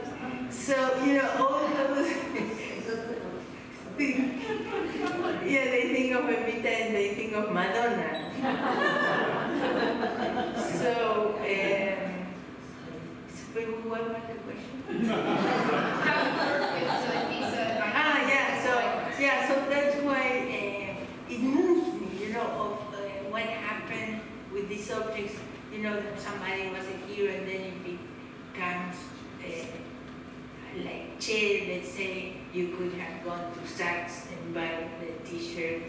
[SPEAKER 4] So you know, all those. Yeah, they think of Evita and they think of Madonna. So, what was the question? So that's why it moves me, you know, of what happened with these objects. You know, that somebody was a hero and then it becomes like Che, let's say, you could have gone to Saks and buy the t-shirt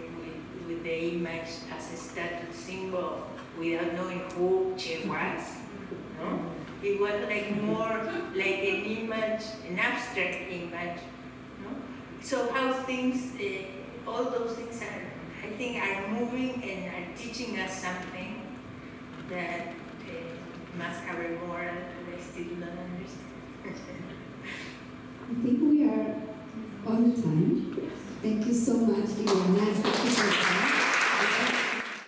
[SPEAKER 4] with the image as a status symbol without knowing who Che was. No? It was like more like an image, an abstract image. No? So how things, all those things are, I think, are moving and are teaching us something that must have a moral that I still don't understand.
[SPEAKER 3] I think we are on time. Thank you so much, Liliana.